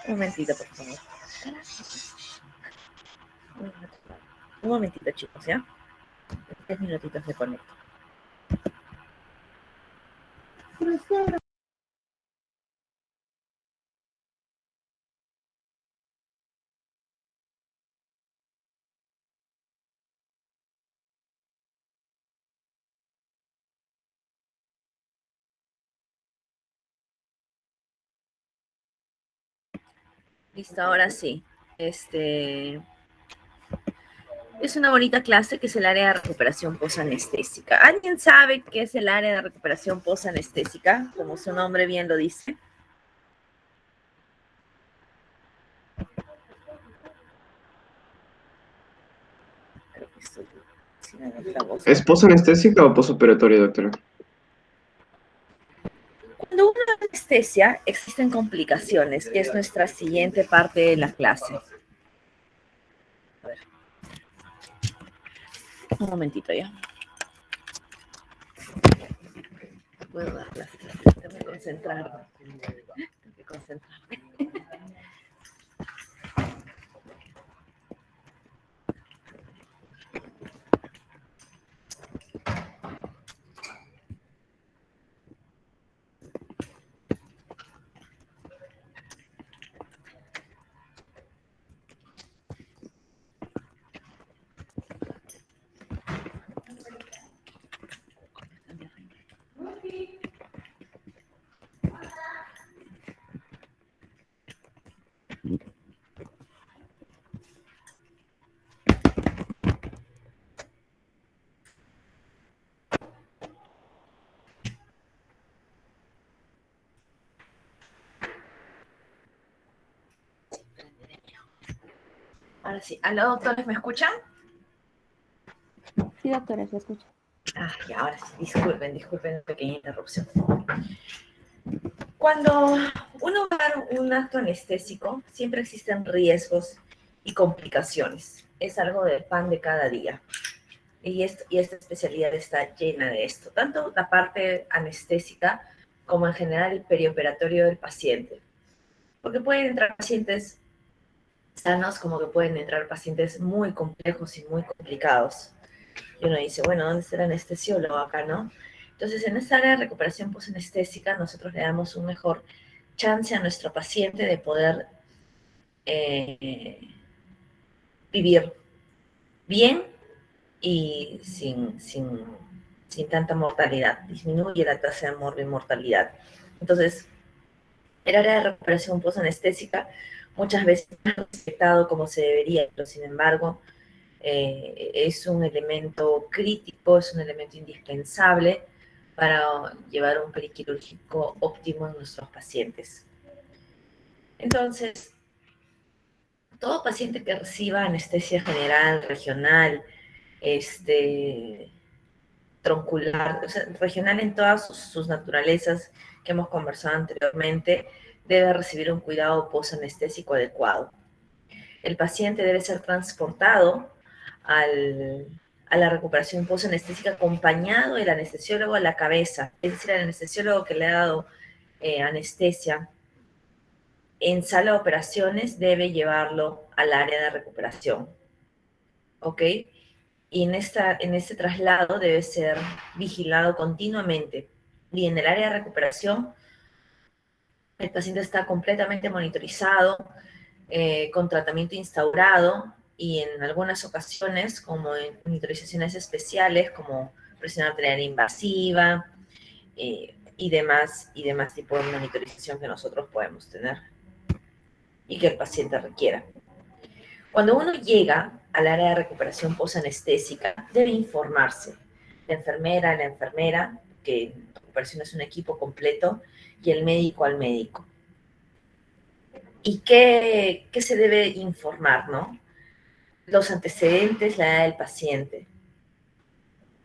Un momentito, por favor. Un momentito, chicos, ¿ya? 3 minutitos de conecto. Listo, ahora sí. Es una bonita clase que es el área de recuperación posanestésica. ¿Alguien sabe qué es el área de recuperación posanestésica? Como su nombre bien lo dice. Creo que estoy sin la voz. ¿Es posanestésica o posoperatoria, doctora? Cuando uno da anestesia, existen complicaciones, que es nuestra siguiente parte de la clase. A ver. Un momentito ya. Puedo dar clases. Tengo que concentrarme. Tengo que concentrarme. Ahora sí. ¿Aló, doctores? ¿Me escuchan? Sí, doctora, se escucha. Ya, ahora sí. Disculpen la pequeña interrupción. Cuando uno va a dar un acto anestésico, siempre existen riesgos y complicaciones. Es algo del pan de cada día. Y esta especialidad está llena de esto, tanto la parte anestésica como en general el perioperatorio del paciente. Porque pueden entrar pacientes sanos como que pueden entrar pacientes muy complejos y muy complicados. Y uno dice, bueno, ¿dónde está el anestesiólogo acá, no? Entonces, en esta área de recuperación posanestésica, nosotros le damos un mejor chance a nuestro paciente de poder vivir bien y sin tanta mortalidad. Disminuye la tasa de mortalidad. Entonces, el área de recuperación posanestésica muchas veces no es respetado como se debería, pero sin embargo, es un elemento crítico, es un elemento indispensable para llevar un periquirúrgico óptimo en nuestros pacientes. Entonces, todo paciente que reciba anestesia general, regional, troncular, o sea, regional en todas sus naturalezas que hemos conversado anteriormente, debe recibir un cuidado posanestésico adecuado. El paciente debe ser transportado a la recuperación posanestésica acompañado del anestesiólogo a la cabeza, es decir, el anestesiólogo que le ha dado anestesia en sala de operaciones debe llevarlo al área de recuperación, ¿ok? Y en este traslado debe ser vigilado continuamente. Y en el área de recuperación, el paciente está completamente monitorizado, con tratamiento instaurado y en algunas ocasiones, como en monitorizaciones especiales, como presión arterial invasiva y demás tipos de monitorización que nosotros podemos tener y que el paciente requiera. Cuando uno llega al área de recuperación posanestésica, debe informarse. La enfermera, que en recuperación es un equipo completo, y el médico al médico. ¿Y qué se debe informar, no? Los antecedentes, la edad del paciente,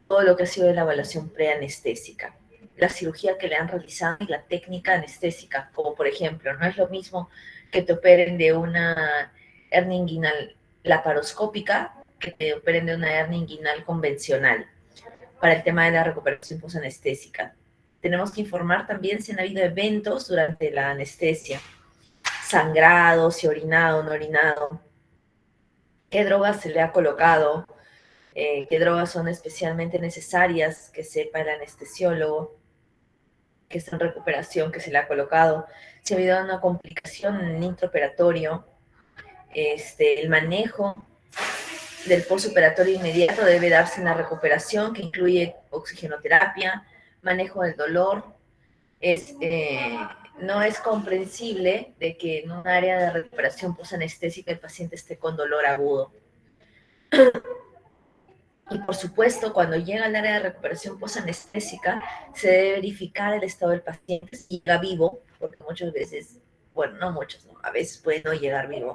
todo lo que ha sido la evaluación preanestésica, la cirugía que le han realizado y la técnica anestésica, como por ejemplo, no es lo mismo que te operen de una hernia inguinal laparoscópica que te operen de una hernia inguinal convencional para el tema de la recuperación posanestésica. Tenemos que informar también si han habido eventos durante la anestesia, sangrado, si ha orinado o no ha orinado, qué drogas se le ha colocado, qué drogas son especialmente necesarias que sepa el anestesiólogo que está en recuperación, que se le ha colocado, si ha habido una complicación en el intraoperatorio, el manejo del postoperatorio inmediato debe darse en la recuperación, que incluye oxigenoterapia, manejo del dolor. No es comprensible de que en un área de recuperación posanestésica el paciente esté con dolor agudo. Y por supuesto, cuando llega al área de recuperación posanestésica, se debe verificar el estado del paciente, si llega vivo, porque muchas veces, bueno, no muchas, ¿no? A veces puede no llegar vivo.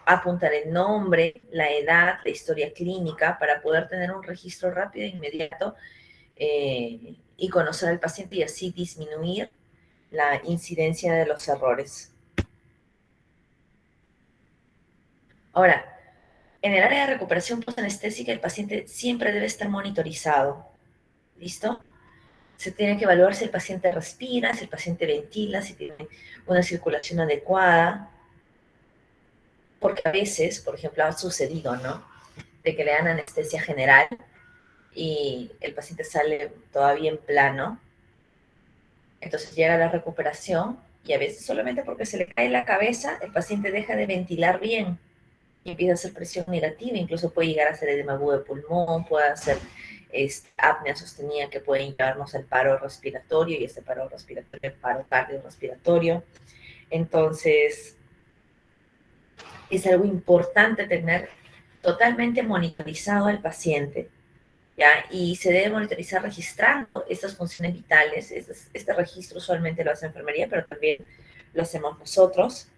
Apuntar el nombre, la edad, la historia clínica, para poder tener un registro rápido e inmediato y conocer al paciente y así disminuir la incidencia de los errores. Ahora, en el área de recuperación postanestésica, el paciente siempre debe estar monitorizado. ¿Listo? Se tiene que evaluar si el paciente respira, si el paciente ventila, si tiene una circulación adecuada. Porque a veces, por ejemplo, ha sucedido, ¿no? De que le dan anestesia general y el paciente sale todavía en plano. Entonces llega la recuperación y a veces solamente porque se le cae la cabeza, el paciente deja de ventilar bien y empieza a hacer presión negativa, incluso puede llegar a hacer edema agudo de pulmón, puede hacer apnea sostenida que puede llevarnos al paro respiratorio y este paro respiratorio, paro cardiorrespiratorio. Entonces, es algo importante tener totalmente monitorizado al paciente, ¿ya? Y se debe monitorizar registrando estas funciones vitales. Este registro usualmente lo hace la enfermería, pero también lo hacemos nosotros.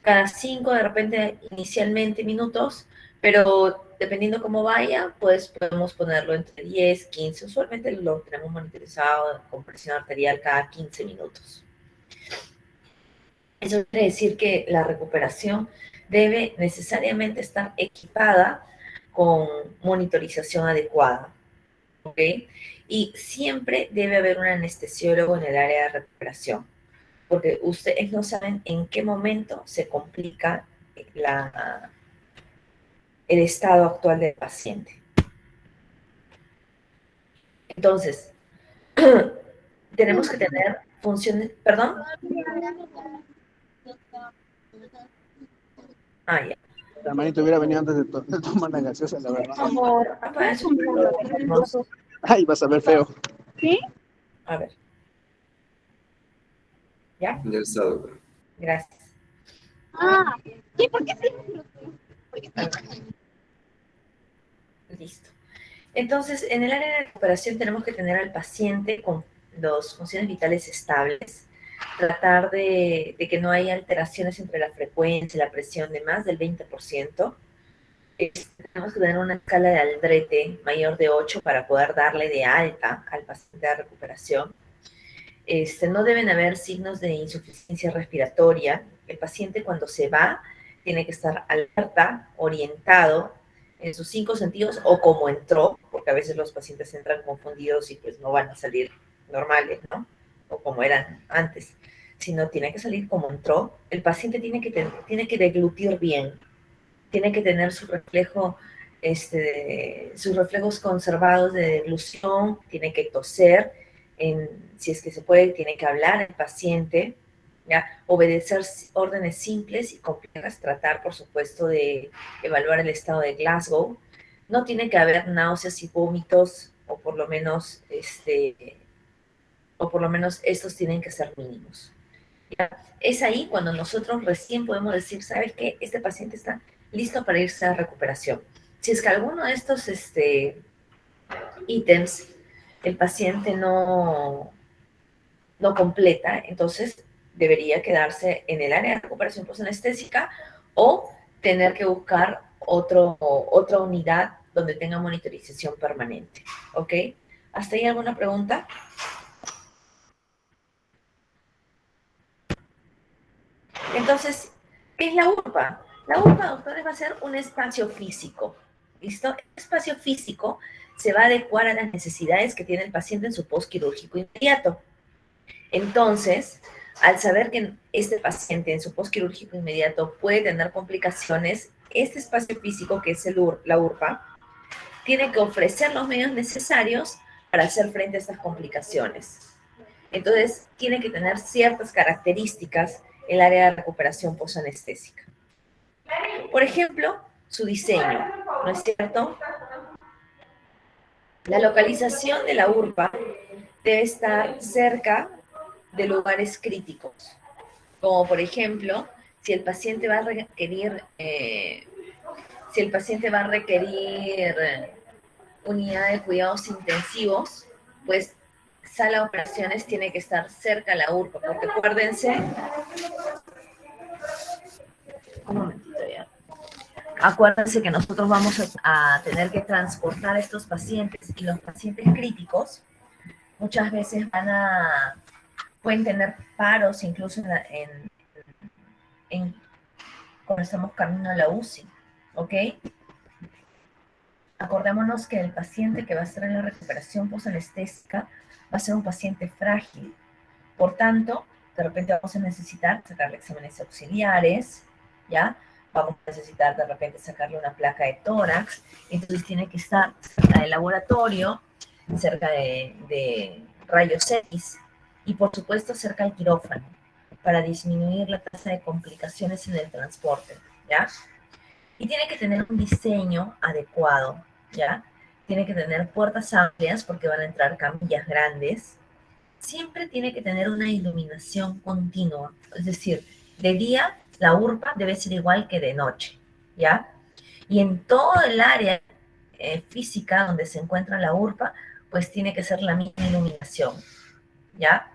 Cada 5, de repente, inicialmente minutos, pero dependiendo cómo vaya, pues podemos ponerlo entre 10, 15. Usualmente lo tenemos monitorizado con presión arterial cada 15 minutos. Eso quiere decir que la recuperación debe necesariamente estar equipada con monitorización adecuada, ¿ok? Y siempre debe haber un anestesiólogo en el área de recuperación, porque ustedes no saben en qué momento se complica el estado actual del paciente. Entonces, tenemos que tener funciones, ¿perdón? Ah, ya. La manito hubiera venido antes de tomar la gaseosa, la verdad. Por favor, apaga su micrófono. Ay, vas a ver feo. ¿Sí? A ver. ¿Ya? Ya está, doctor. Gracias. Ah, ¿y por qué sí? Listo. Entonces, en el área de recuperación tenemos que tener al paciente con las funciones vitales estables, tratar de que no haya alteraciones entre la frecuencia y la presión de más del 20%. Tenemos que tener una escala de Aldrete mayor de 8 para poder darle de alta al paciente de recuperación. No deben haber signos de insuficiencia respiratoria. El paciente cuando se va tiene que estar alerta, orientado en sus 5 sentidos o como entró, porque a veces los pacientes entran confundidos y pues no van a salir normales, ¿no? O como eran antes, sino tiene que salir como entró. El paciente tiene que deglutir bien, tiene que tener su reflejo, sus reflejos conservados de deglución, tiene que toser, si es que se puede, tiene que hablar el paciente, ¿ya? Obedecer órdenes simples y complejas, tratar, por supuesto, de evaluar el estado de Glasgow. No tiene que haber náuseas y vómitos, o por lo menos, estos tienen que ser mínimos. ¿Ya? Es ahí cuando nosotros recién podemos decir, ¿sabes qué? Este paciente está listo para irse a recuperación. Si es que alguno de estos ítems el paciente no completa, entonces debería quedarse en el área de recuperación postanestésica o tener que buscar otra unidad donde tenga monitorización permanente. ¿Ok? ¿Hasta ahí alguna pregunta? Entonces, ¿qué es la URPA? La URPA, doctores, va a ser un espacio físico. ¿Listo? El espacio físico se va a adecuar a las necesidades que tiene el paciente en su postquirúrgico inmediato. Entonces, al saber que este paciente en su postquirúrgico inmediato puede tener complicaciones, este espacio físico, que es la URPA, tiene que ofrecer los medios necesarios para hacer frente a estas complicaciones. Entonces, tiene que tener ciertas características el área de recuperación posanestésica. Por ejemplo, su diseño, ¿no es cierto? La localización de la URPA debe estar cerca de lugares críticos, como por ejemplo, si el paciente va a requerir, unidad de cuidados intensivos, pues sala de operaciones tiene que estar cerca de la URPA, porque acuérdense, un momentito ya. Acuérdense que nosotros vamos a tener que transportar a estos pacientes, y los pacientes críticos muchas veces pueden tener paros incluso cuando estamos camino a la UCI, ¿ok? Acordémonos que el paciente que va a estar en la recuperación posanestésica va a ser un paciente frágil. Por tanto, de repente vamos a necesitar sacarle exámenes auxiliares, ¿ya? Vamos a necesitar de repente sacarle una placa de tórax. Entonces tiene que estar cerca del laboratorio, cerca de rayos X y por supuesto cerca del quirófano para disminuir la tasa de complicaciones en el transporte, ¿ya? Y tiene que tener un diseño adecuado, ¿ya? Tiene que tener puertas amplias porque van a entrar camillas grandes. Siempre tiene que tener una iluminación continua, es decir, de día la URPA debe ser igual que de noche, ¿ya? Y en todo el área física donde se encuentra la URPA, pues tiene que ser la misma iluminación, ¿ya?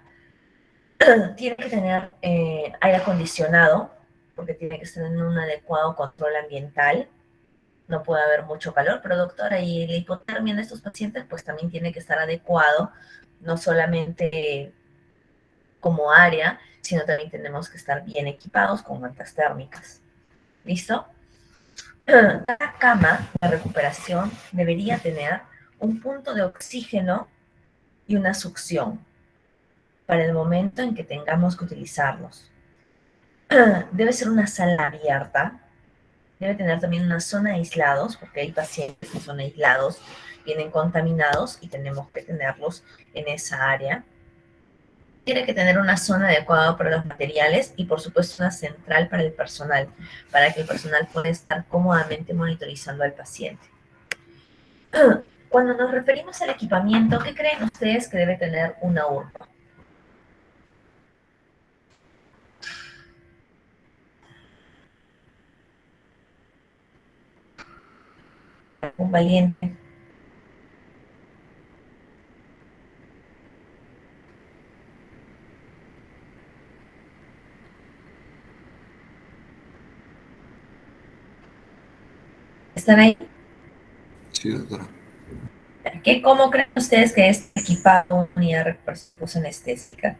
Tiene que tener aire acondicionado, porque tiene que estar en un adecuado control ambiental. No puede haber mucho calor, pero doctora, y la hipotermia en estos pacientes, pues también tiene que estar adecuado, no solamente como área, sino también tenemos que estar bien equipados con mantas térmicas. ¿Listo? Cada cama de recuperación debería tener un punto de oxígeno y una succión para el momento en que tengamos que utilizarlos. Debe ser una sala abierta, debe tener también una zona de aislados, porque hay pacientes que son aislados, vienen contaminados y tenemos que tenerlos en esa área. Tiene que tener una zona adecuada para los materiales y por supuesto una central para el personal, para que el personal pueda estar cómodamente monitorizando al paciente. Cuando nos referimos al equipamiento, ¿qué creen ustedes que debe tener una URPA? Un valiente. ¿Están ahí? Sí, doctora. ¿Cómo creen ustedes que es equipada una unidad de recuperación anestésica?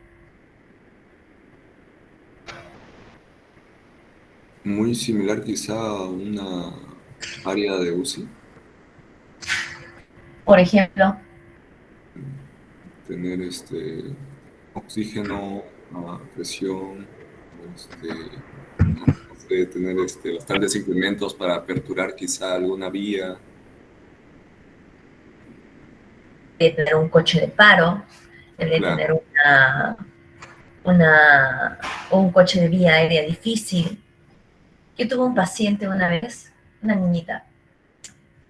Muy similar quizá a una área de UCI. Por ejemplo, Tener oxígeno, presión, no sé, tener bastantes implementos para aperturar quizá alguna vía. debe tener un coche de paro, debe Claro. tener un coche de vía aérea difícil. Yo tuve un paciente una vez, una niñita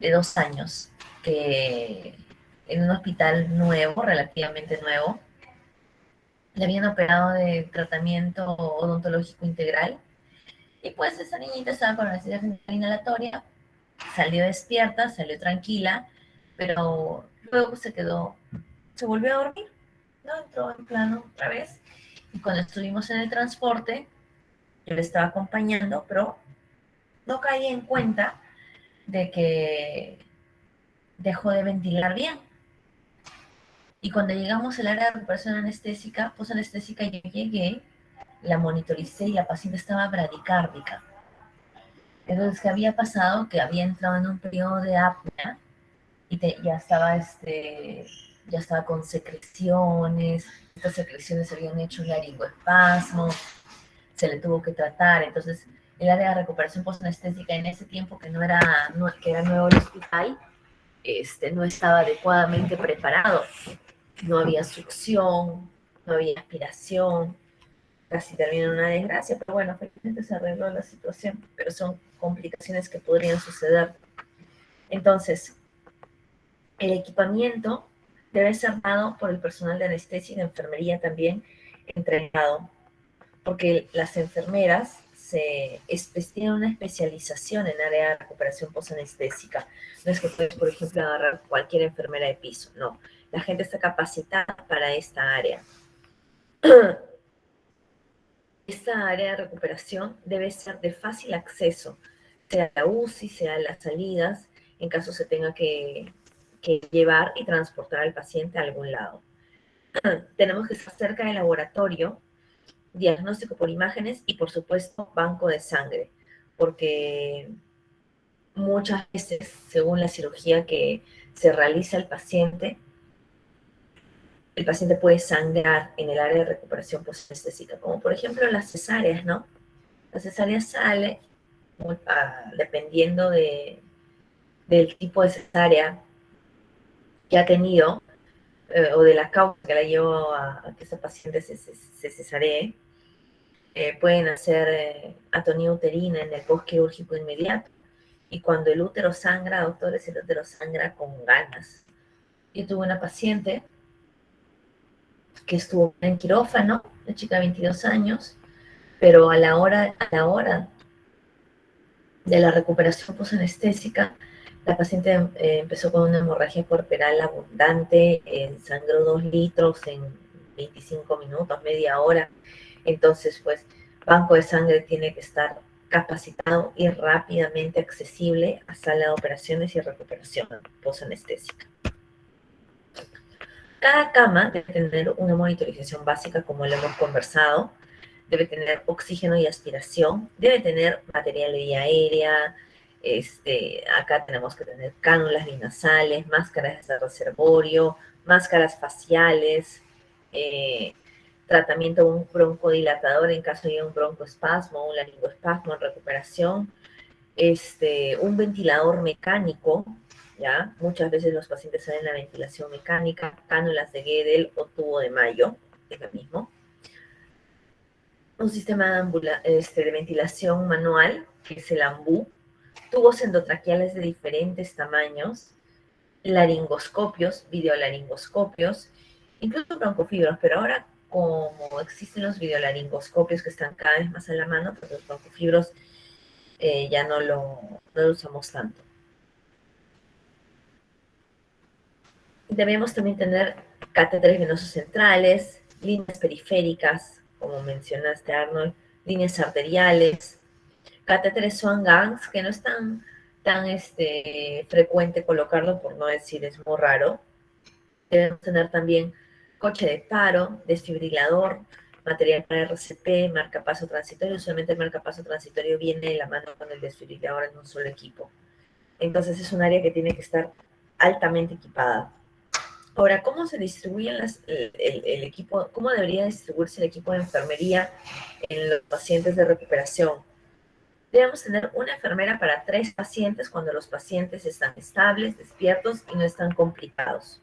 de 2 años, que en un hospital nuevo, relativamente nuevo, le habían operado de tratamiento odontológico integral. Y pues esa niñita estaba con anestesia general inhalatoria, salió despierta, salió tranquila, pero luego se volvió a dormir, ¿no? Entró en plano otra vez. Y cuando estuvimos en el transporte, yo le estaba acompañando, pero no caí en cuenta de que dejó de ventilar bien. Y cuando llegamos al área de recuperación anestésica, posanestésica, yo llegué, la monitoricé y la paciente estaba bradicárdica. Entonces, ¿qué había pasado? Que había entrado en un periodo de apnea y ya estaba ya estaba con secreciones, estas secreciones se habían hecho un laringoespasmo, se le tuvo que tratar, entonces el área de recuperación postanestésica en ese tiempo que era nuevo el hospital, no estaba adecuadamente preparado, no había succión, no había aspiración, casi terminó en una desgracia, pero bueno, felizmente se arregló la situación, pero son complicaciones que podrían suceder. Entonces, el equipamiento debe ser dado por el personal de anestesia y de enfermería también entrenado, porque las enfermeras tienen una especialización en área de recuperación posanestésica. No es que puedes, por ejemplo, agarrar cualquier enfermera de piso, no. La gente está capacitada para esta área. Esta área de recuperación debe ser de fácil acceso, sea la UCI, sea las salidas, en caso se tenga que llevar y transportar al paciente a algún lado. Tenemos que estar cerca del laboratorio, diagnóstico por imágenes y, por supuesto, banco de sangre, porque muchas veces, según la cirugía que se realiza al paciente, el paciente puede sangrar en el área de recuperación postanestésica, como por ejemplo las cesáreas, ¿no? La cesárea sale, dependiendo del tipo de cesárea que ha tenido, o de la causa que la llevó a que ese paciente se cesaree, pueden hacer atonía uterina en el postquirúrgico inmediato. Y cuando el útero sangra, doctores, el útero sangra con ganas. Yo tuve una paciente que estuvo en quirófano, una chica de 22 años, pero a la hora de la recuperación posanestésica, la paciente empezó con una hemorragia corporal abundante, sangró 2 litros en 25 minutos, media hora. Entonces, pues, banco de sangre tiene que estar capacitado y rápidamente accesible a sala de operaciones y recuperación posanestésica. Cada cama debe tener una monitorización básica, como lo hemos conversado, debe tener oxígeno y aspiración, debe tener material de vía aérea, acá tenemos que tener cánulas binasales, máscaras de reservorio, máscaras faciales, tratamiento de un broncodilatador en caso de un broncoespasmo, un laringoespasmo en recuperación, un ventilador mecánico, ¿ya? Muchas veces los pacientes saben la ventilación mecánica, cánulas de Guedel o tubo de Mayo, es lo mismo. Un sistema de ventilación manual, que es el AMBU, tubos endotraqueales de diferentes tamaños, laringoscopios, videolaringoscopios, incluso broncofibros, pero ahora como existen los videolaringoscopios que están cada vez más a la mano, pues los broncofibros ya no lo usamos tanto. Debemos también tener catéteres venosos centrales, líneas periféricas, como mencionaste, Arnold, líneas arteriales, catéteres Swan-Ganz, que no es tan frecuente colocarlo, por no decir es muy raro. Debemos tener también coche de paro, desfibrilador, material para RCP, marcapaso transitorio. Usualmente el marcapaso transitorio viene de la mano con el desfibrilador en un solo equipo. Entonces es un área que tiene que estar altamente equipada. Ahora, ¿cómo se distribuyen el equipo? ¿Cómo debería distribuirse el equipo de enfermería en los pacientes de recuperación? Debemos tener una enfermera para 3 pacientes cuando los pacientes están estables, despiertos y no están complicados.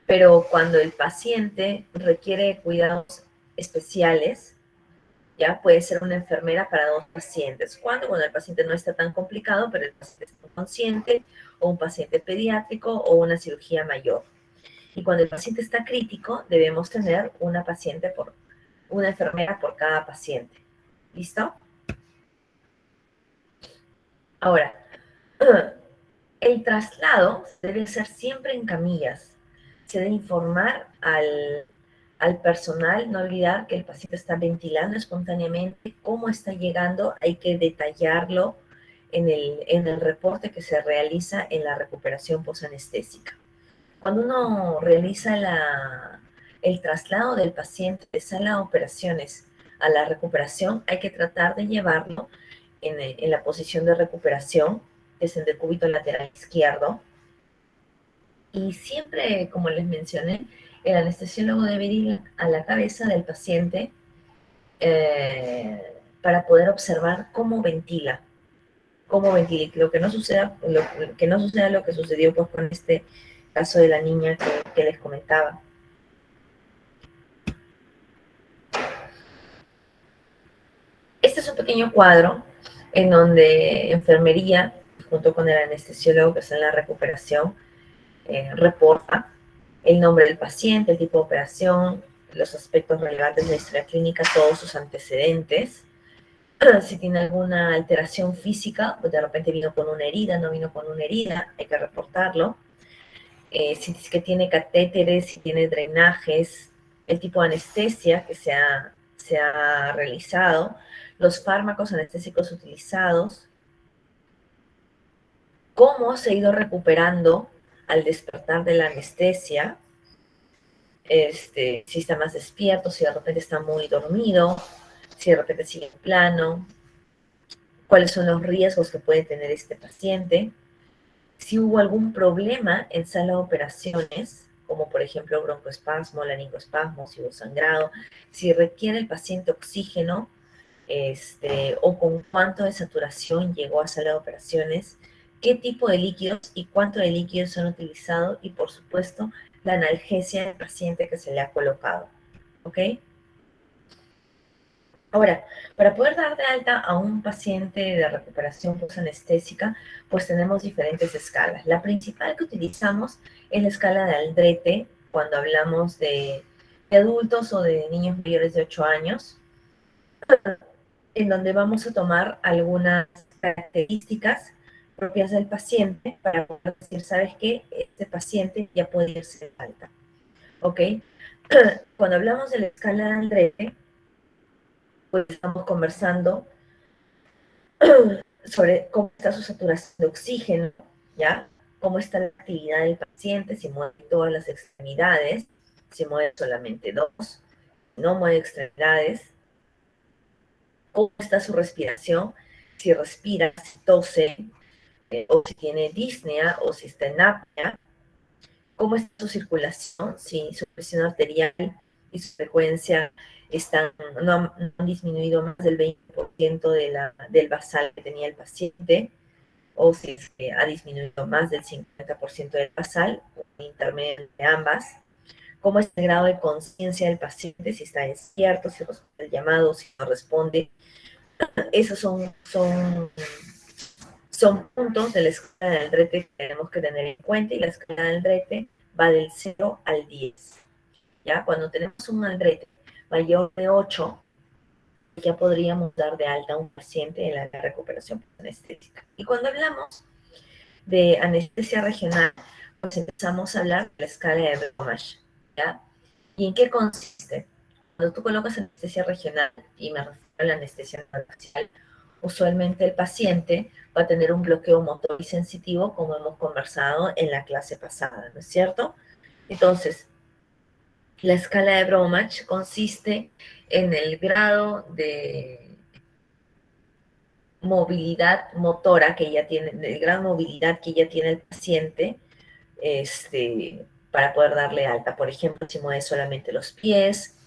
Pero cuando el paciente requiere cuidados especiales, ya puede ser una enfermera para 2 pacientes. Cuando el paciente no está tan complicado, pero el paciente está consciente, o un paciente pediátrico, o una cirugía mayor. Y cuando el paciente está crítico, debemos tener una enfermera por cada paciente. ¿Listo? Ahora, el traslado debe ser siempre en camillas. Se debe informar al personal, no olvidar que el paciente está ventilando espontáneamente, cómo está llegando, hay que detallarlo en el reporte que se realiza en la recuperación posanestésica. Cuando uno realiza el traslado del paciente de sala de operaciones a la recuperación, hay que tratar de llevarlo en la posición de recuperación, que es el decúbito lateral izquierdo, Y siempre, como les mencioné, el anestesiólogo debe ir a la cabeza del paciente para poder observar cómo ventila. Y lo que no suceda, lo que sucedió pues, con este caso de la niña que les comentaba. Este es un pequeño cuadro en donde enfermería, junto con el anestesiólogo que está en la recuperación, reporta el nombre del paciente, el tipo de operación, los aspectos relevantes de la historia clínica, todos sus antecedentes. Si tiene alguna alteración física, pues de repente vino con una herida, no vino con una herida, hay que reportarlo. Si es que tiene catéteres, si tiene drenajes, el tipo de anestesia que se ha realizado, los fármacos anestésicos utilizados, cómo se ha ido recuperando al despertar de la anestesia, si está más despierto, si de repente está muy dormido, si de repente sigue en plano, cuáles son los riesgos que puede tener este paciente, si hubo algún problema en sala de operaciones, como por ejemplo broncoespasmo, laringoespasmo, si hubo sangrado, si requiere el paciente oxígeno, o con cuánto de saturación llegó a sala de operaciones, qué tipo de líquidos y cuánto de líquidos son utilizados y por supuesto la analgesia del paciente que se le ha colocado, ¿ok? Ahora, para poder dar de alta a un paciente de recuperación posanestésica, pues tenemos diferentes escalas. La principal que utilizamos es la escala de Aldrete cuando hablamos de adultos o de niños mayores de 8 años, en donde vamos a tomar algunas características propias del paciente para poder decir, ¿sabes qué? Este paciente ya puede irse de alta, ¿ok? Cuando hablamos de la escala de Aldrete, pues estamos conversando sobre cómo está su saturación de oxígeno, ¿ya? Cómo está la actividad del paciente, si mueve todas las extremidades, si mueve solamente dos, no mueve extremidades, cómo está su respiración, si respira, si tose, o si tiene disnea, o si está en apnea, cómo está su circulación, si su presión arterial y su frecuencia no han disminuido más del 20% del basal que tenía el paciente, o si ha disminuido más del 50% del basal, o intermedio de ambas, cómo es el grado de conciencia del paciente, si está despierto, si responde el llamado, si no responde. Esos son puntos de la escala de Aldrete que tenemos que tener en cuenta, y la escala de Aldrete va del 0 al 10. ¿Ya? Cuando tenemos un Aldrete mayor de 8, ya podríamos dar de alta a un paciente en la recuperación anestésica. Y cuando hablamos de anestesia regional, pues empezamos a hablar de la escala de Bromage, ¿ya? ¿Y en qué consiste? Cuando tú colocas anestesia regional, y me refiero a la anestesia facial, usualmente el paciente va a tener un bloqueo motor y sensitivo, como hemos conversado en la clase pasada, ¿no es cierto? Entonces, la escala de Bromage consiste en el grado de movilidad motora que ya tiene, de gran movilidad que ya tiene el paciente, para poder darle alta. Por ejemplo, si mueve solamente los pies,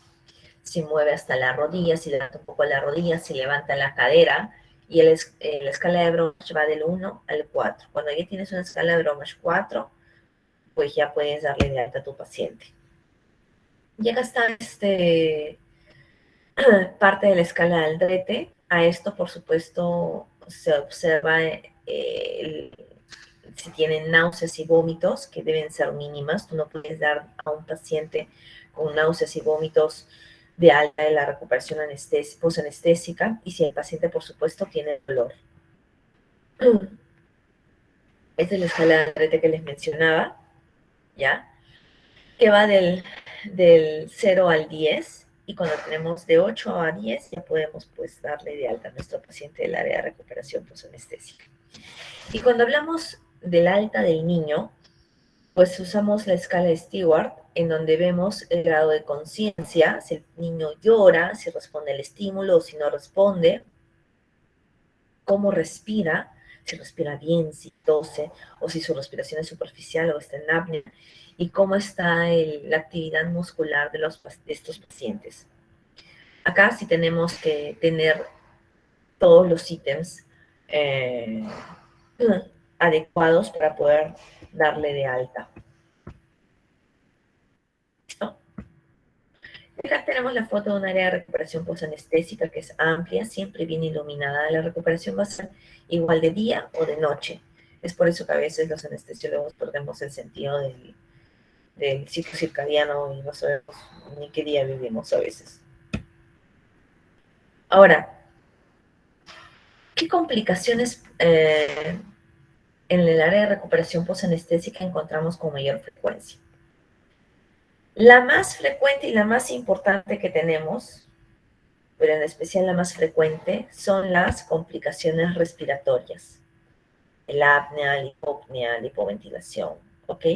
si mueve hasta la rodilla, si levanta un poco la rodilla, si levanta la cadera, y la escala de Bromage va del 1 al 4. Cuando ya tienes una escala de Bromage 4, pues ya puedes darle de alta a tu paciente. Llega hasta parte de la escala de Aldrete. A esto, por supuesto, se observa si tienen náuseas y vómitos, que deben ser mínimas. Tú no puedes dar a un paciente con náuseas y vómitos de alta de la recuperación posanestésica, y si el paciente, por supuesto, tiene dolor. Esta es la escala de Aldrete que les mencionaba, ¿ya? Que va del 0 al 10. Y cuando tenemos de 8 a 10, ya podemos pues darle de alta a nuestro paciente del área de recuperación posanestésica. Y cuando hablamos del alta del niño, pues usamos la escala de Stewart, en donde vemos el grado de conciencia, si el niño llora, si responde al estímulo o si no responde, cómo respira, si respira bien, si tose, o si su respiración es superficial o está en apnea, y cómo está la actividad muscular de estos pacientes. Acá sí tenemos que tener todos los ítems adecuados para poder darle de alta. ¿Listo? Acá tenemos la foto de un área de recuperación posanestésica que es amplia, siempre bien iluminada. La recuperación va a ser igual de día o de noche. Es por eso que a veces los anestesiólogos perdemos el sentido del ciclo circadiano y no sabemos ni qué día vivimos a veces. Ahora, ¿qué complicaciones en el área de recuperación posanestésica encontramos con mayor frecuencia? La más frecuente y la más importante que tenemos, pero en especial la más frecuente, son las complicaciones respiratorias. El apnea, la hipopnea, la hipoventilación, ¿ok?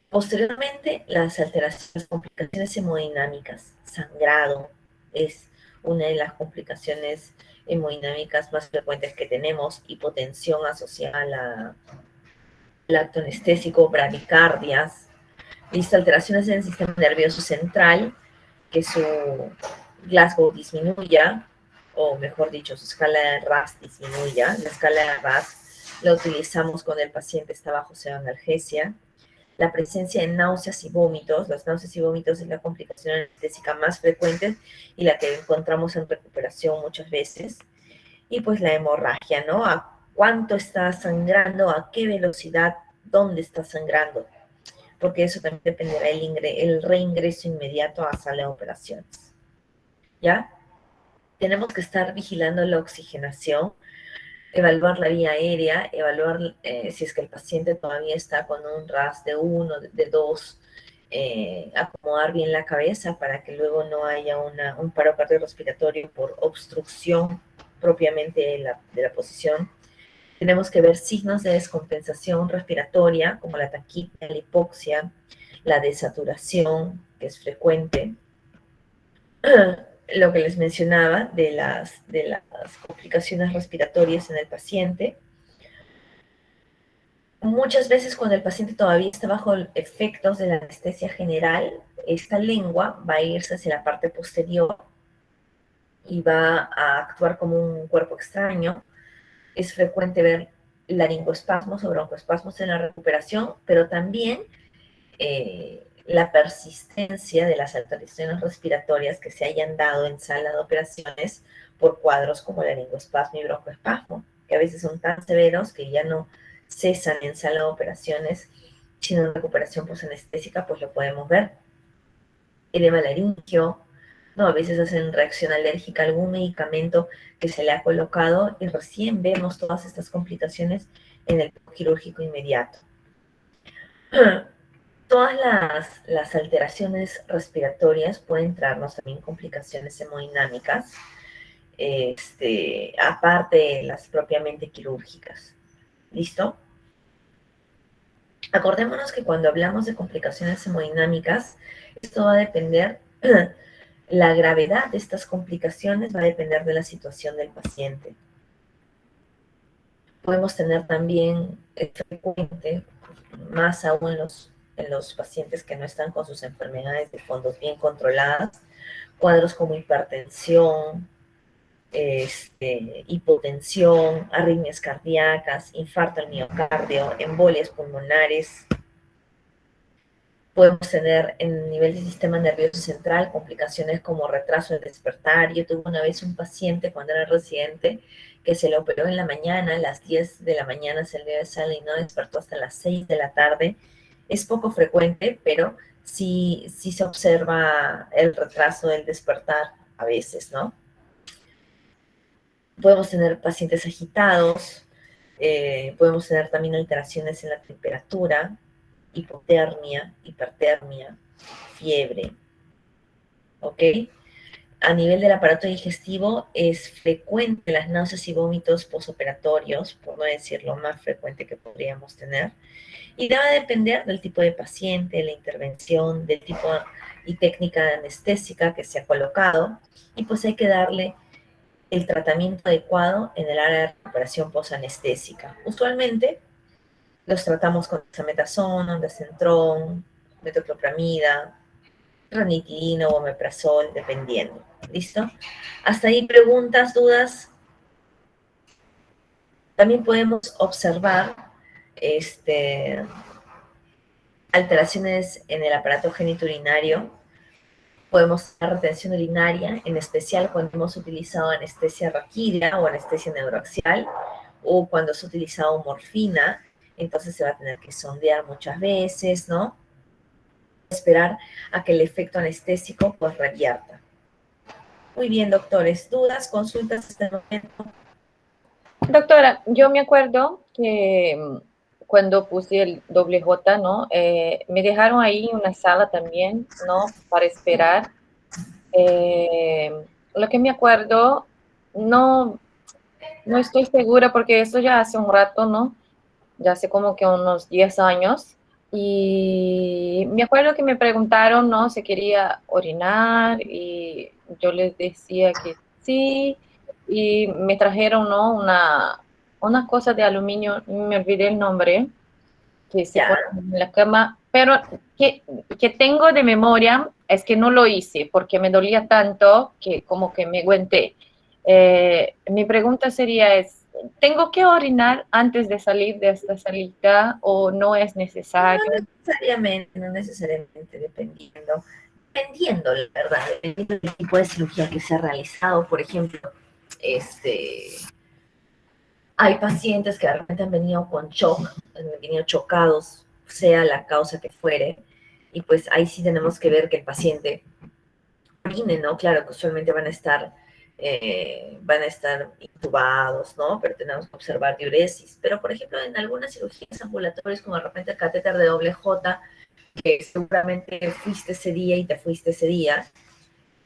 Posteriormente, las alteraciones, las complicaciones hemodinámicas, sangrado, es una de las complicaciones hemodinámicas más frecuentes que tenemos, hipotensión asociada al acto anestésico, bradicardias, listo, alteraciones en el sistema nervioso central, que su Glasgow disminuya, o mejor dicho, su escala de RAS disminuya. La escala de RAS la utilizamos cuando el paciente está bajo pseudoanalgesia. La presencia de náuseas y vómitos. Las náuseas y vómitos es la complicación anestésica más frecuente y la que encontramos en recuperación muchas veces. Y pues la hemorragia, ¿no? ¿A cuánto está sangrando? ¿A qué velocidad? ¿Dónde está sangrando? Porque eso también dependerá el reingreso inmediato a sala de operaciones. ¿Ya? Tenemos que estar vigilando la oxigenación, evaluar la vía aérea, evaluar si es que el paciente todavía está con un RAS de 1, de 2, acomodar bien la cabeza para que luego no haya un paro cardiorrespiratorio por obstrucción propiamente de la posición. Tenemos que ver signos de descompensación respiratoria, como la taquicardia, la hipoxia, la desaturación, que es frecuente. Lo que les mencionaba de las complicaciones respiratorias en el paciente. Muchas veces cuando el paciente todavía está bajo efectos de la anestesia general, esta lengua va a irse hacia la parte posterior y va a actuar como un cuerpo extraño. Es frecuente ver laringoespasmos o broncoespasmos en la recuperación, pero también la persistencia de las alteraciones respiratorias que se hayan dado en sala de operaciones por cuadros como laringoespasmo y broncoespasmo, que a veces son tan severos que ya no cesan en sala de operaciones, sino en recuperación posanestésica, pues lo podemos ver. Edema laringio, ¿no? A veces hacen reacción alérgica a algún medicamento que se le ha colocado y recién vemos todas estas complicaciones en el quirúrgico inmediato. Todas las alteraciones respiratorias pueden traernos también complicaciones hemodinámicas, aparte de las propiamente quirúrgicas. ¿Listo? Acordémonos que cuando hablamos de complicaciones hemodinámicas, esto va a depender, la gravedad de estas complicaciones va a depender de la situación del paciente. Podemos tener también, es frecuente, más aún en los pacientes que no están con sus enfermedades de fondos bien controladas, cuadros como hipertensión, hipotensión, arritmias cardíacas, infarto al miocardio, embolias pulmonares. Podemos tener en nivel del sistema nervioso central complicaciones como retraso del despertar. Yo tuve una vez un paciente cuando era residente que se le operó en la mañana, a las 10 de la mañana salió de sala y no despertó hasta las 6 de la tarde. Es poco frecuente, pero sí se observa el retraso del despertar a veces, ¿no? Podemos tener pacientes agitados, podemos tener también alteraciones en la temperatura, hipotermia, hipertermia, fiebre, ¿ok? A nivel del aparato digestivo es frecuente las náuseas y vómitos posoperatorios, por no decir lo más frecuente que podríamos tener, y debe depender del tipo de paciente, de la intervención, del tipo y técnica anestésica que se ha colocado, y pues hay que darle el tratamiento adecuado en el área de recuperación posanestésica. Usualmente los tratamos con dexametasona, ondansetron, metoclopramida, ranitidina o omeprazol, dependiendo. ¿Listo? Hasta ahí preguntas, dudas. También podemos observar alteraciones en el aparato genitourinario. Podemos tener retención urinaria, en especial cuando hemos utilizado anestesia raquídea o anestesia neuroaxial, o cuando se ha utilizado morfina, entonces se va a tener que sondear muchas veces, ¿no? Esperar a que el efecto anestésico pues revierta. Muy bien, doctores. ¿Dudas, consultas hasta el momento? Doctora, yo me acuerdo que cuando puse el doble J, ¿no? Me dejaron ahí una sala también, ¿no? Para esperar. Lo que me acuerdo, no estoy segura porque eso ya hace un rato, ¿no? Ya hace como que unos 10 años. Y me acuerdo que me preguntaron, ¿no? Si quería orinar y yo les decía que sí. Y me trajeron, ¿no? Una cosa de aluminio, me olvidé el nombre, que se pone en la cama, pero que tengo de memoria es que no lo hice porque me dolía tanto que como que me aguanté. Mi pregunta sería ¿tengo que orinar antes de salir de esta salita o no es necesario? No necesariamente, dependiendo, la verdad, dependiendo del tipo de cirugía que se ha realizado. Por ejemplo, hay pacientes que de repente han venido con shock, han venido chocados, sea la causa que fuere, y pues ahí sí tenemos que ver que el paciente orine, ¿no? Claro que usualmente van a estar intubados, ¿no? Pero tenemos que observar diuresis. Pero, por ejemplo, en algunas cirugías ambulatorias, como de repente el catéter de doble J, que seguramente fuiste ese día y te fuiste ese día,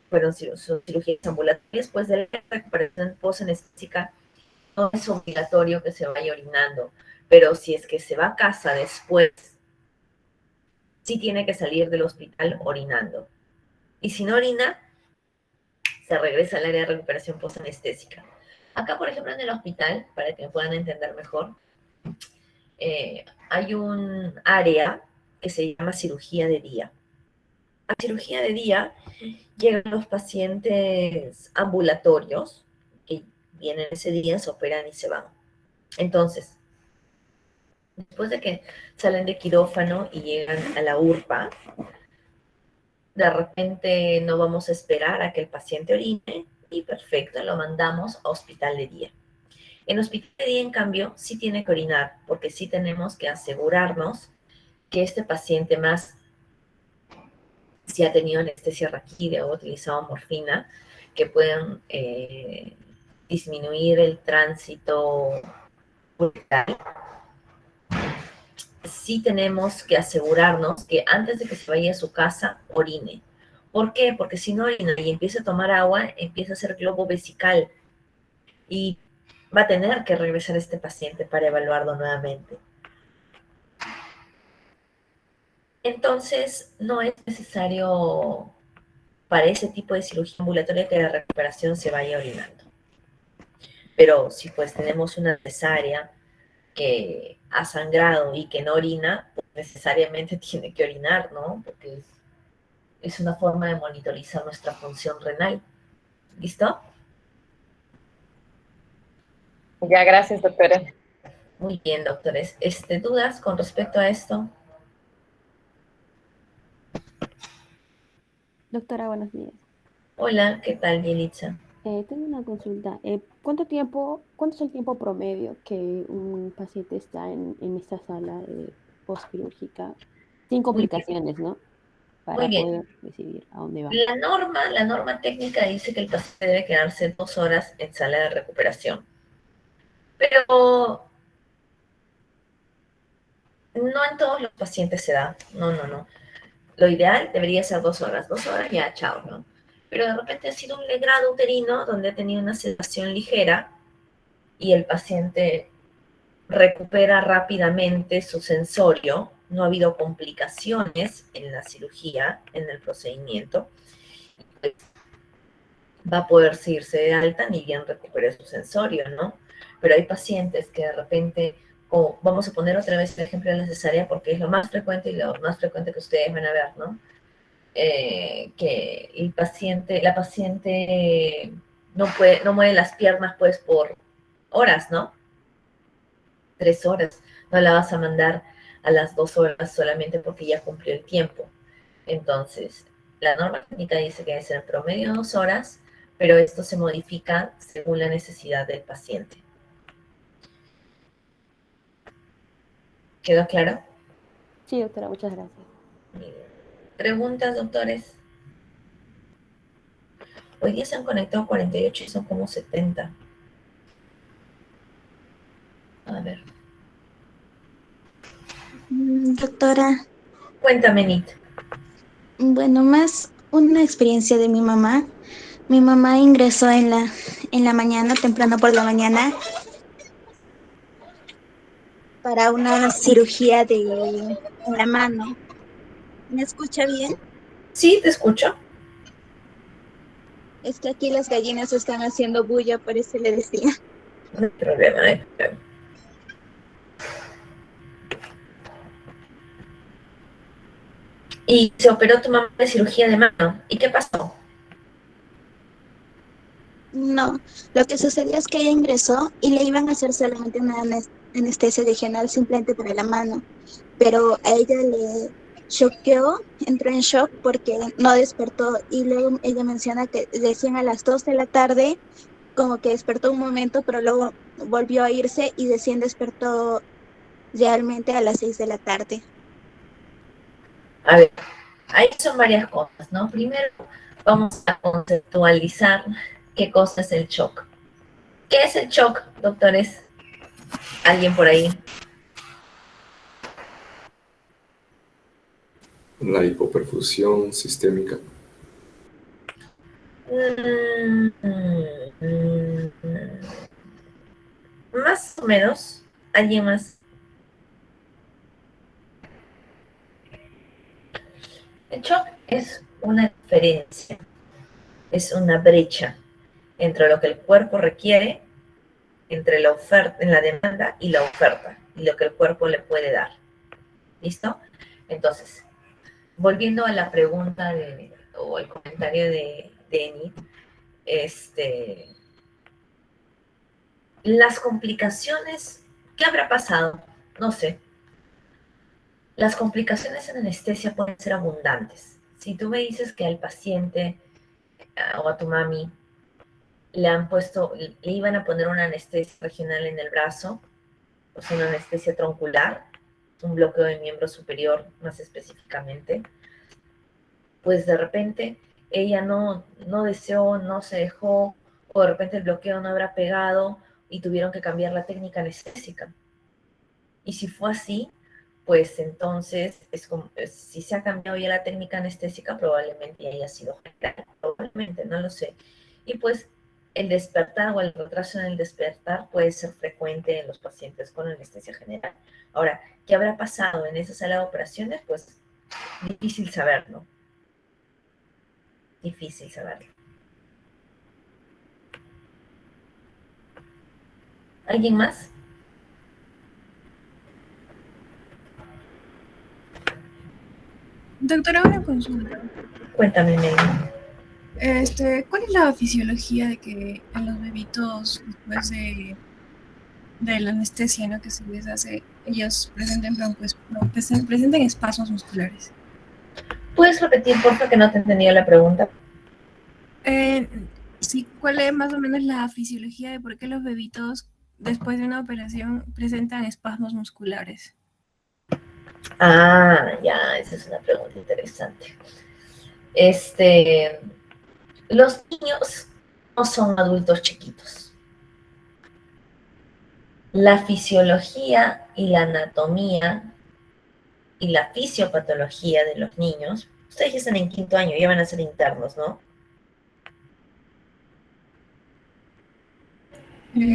fueron cirugías ambulatorias, pues de la recuperación posanestésica no es obligatorio que se vaya orinando, pero si es que se va a casa después, sí tiene que salir del hospital orinando. Y si no orina, se regresa al área de recuperación posanestésica. Acá, por ejemplo, en el hospital, para que me puedan entender mejor, hay un área que se llama cirugía de día. A cirugía de día llegan los pacientes ambulatorios que vienen ese día, se operan y se van. Entonces, después de que salen de quirófano y llegan a la URPA, de repente no vamos a esperar a que el paciente orine y perfecto, lo mandamos a hospital de día. En hospital de día, en cambio, sí tiene que orinar, porque sí tenemos que asegurarnos que este paciente, más si ha tenido anestesia raquídea o utilizado morfina, que puedan disminuir el tránsito uretral, sí tenemos que asegurarnos que antes de que se vaya a su casa, orine. ¿Por qué? Porque si no orina y empieza a tomar agua, empieza a hacer globo vesical y va a tener que regresar este paciente para evaluarlo nuevamente. Entonces, no es necesario para ese tipo de cirugía ambulatoria que la recuperación se vaya orinando. Pero si pues tenemos una cesárea que ha sangrado y que no orina, pues necesariamente tiene que orinar, ¿no? Porque es una forma de monitorizar nuestra función renal. ¿Listo? Ya, gracias, doctora. Muy bien, doctores. ¿Dudas con respecto a esto? Doctora, buenos días. Hola, ¿qué tal, Yelitza? Tengo una consulta. ¿Cuánto es el tiempo promedio que un paciente está en esta sala postquirúrgica sin complicaciones, ¿no? Muy Para bien. poder decidir a dónde va. La norma técnica dice que el paciente debe quedarse 2 horas en sala de recuperación. Pero no en todos los pacientes se da. No. Lo ideal debería ser 2 horas. 2 horas ya, chao, ¿no? Pero de repente ha sido un legrado uterino donde ha tenido una sedación ligera y el paciente recupera rápidamente su sensorio. No ha habido complicaciones en la cirugía, en el procedimiento. va a poder irse de alta ni bien recupere su sensorio, ¿no? Pero hay pacientes que de repente, como vamos a poner otra vez el ejemplo de la cesárea porque es lo más frecuente y lo más frecuente que ustedes van a ver, ¿no? Que la paciente no mueve las piernas pues por horas, ¿no? 3 horas. No la vas a mandar a las 2 horas solamente porque ya cumplió el tiempo. Entonces, la norma clínica dice que debe ser en promedio 2 horas, pero esto se modifica según la necesidad del paciente. ¿Quedó claro? Sí, doctora, muchas gracias. ¿Preguntas, doctores? Hoy día se han conectado 48 y son como 70. A ver. Doctora, Cuéntame, Nit. bueno, más una experiencia de mi mamá. Mi mamá ingresó en la mañana, temprano por la mañana, para una cirugía en la mano. ¿Me escucha bien? Sí, te escucho. Es que aquí las gallinas están haciendo bulla, por eso le decía. No hay problema, no hay problema. Y se operó tu mamá de cirugía de mano. ¿Y qué pasó? No, lo que sucedió es que ella ingresó y le iban a hacer solamente una anestesia regional simplemente para la mano, pero a ella le choqueó, entró en shock porque no despertó y luego ella menciona que decían a las 2 de la tarde, como que despertó un momento, pero luego volvió a irse y decían despertó realmente a las 6 de la tarde. A ver, ahí son varias cosas, ¿no? Primero, vamos a conceptualizar qué cosa es el shock. ¿Qué es el shock, doctores? ¿Alguien por ahí? La hipoperfusión sistémica. Más o menos. ¿Alguien más? El shock es una diferencia, es una brecha entre lo que el cuerpo requiere, entre la oferta, en la demanda y la oferta, y lo que el cuerpo le puede dar. ¿Listo? Entonces, volviendo a la pregunta o el comentario de Enid, las complicaciones, ¿qué habrá pasado? No sé. Las complicaciones en anestesia pueden ser abundantes. Si tú me dices que al paciente o a tu mami le iban a poner una anestesia regional en el brazo, o sea, una anestesia troncular, un bloqueo de miembro superior más específicamente, pues de repente ella no deseó, no se dejó, o de repente el bloqueo no habrá pegado y tuvieron que cambiar la técnica anestésica. Y si fue así, pues entonces, si se ha cambiado ya la técnica anestésica, probablemente ya haya sido general, probablemente, no lo sé. Y pues el despertar o el retraso en el despertar puede ser frecuente en los pacientes con anestesia general. Ahora, ¿qué habrá pasado en esa sala de operaciones? Pues difícil saberlo. Difícil saberlo. ¿Alguien más? Doctora, una consulta. Cuéntame, Meli. ¿Cuál es la fisiología de que a los bebitos, después de la anestesia, ¿no?, que se les hace, ellos presenten espasmos musculares? ¿Puedes repetir, por favor, que no te he entendido la pregunta? Sí, ¿cuál es más o menos la fisiología de por qué los bebitos, después de una operación, presentan espasmos musculares? Ah, ya, esa es una pregunta interesante. Los niños no son adultos chiquitos. La fisiología y la anatomía y la fisiopatología de los niños, ustedes ya están en 5º año, ya van a ser internos, ¿no?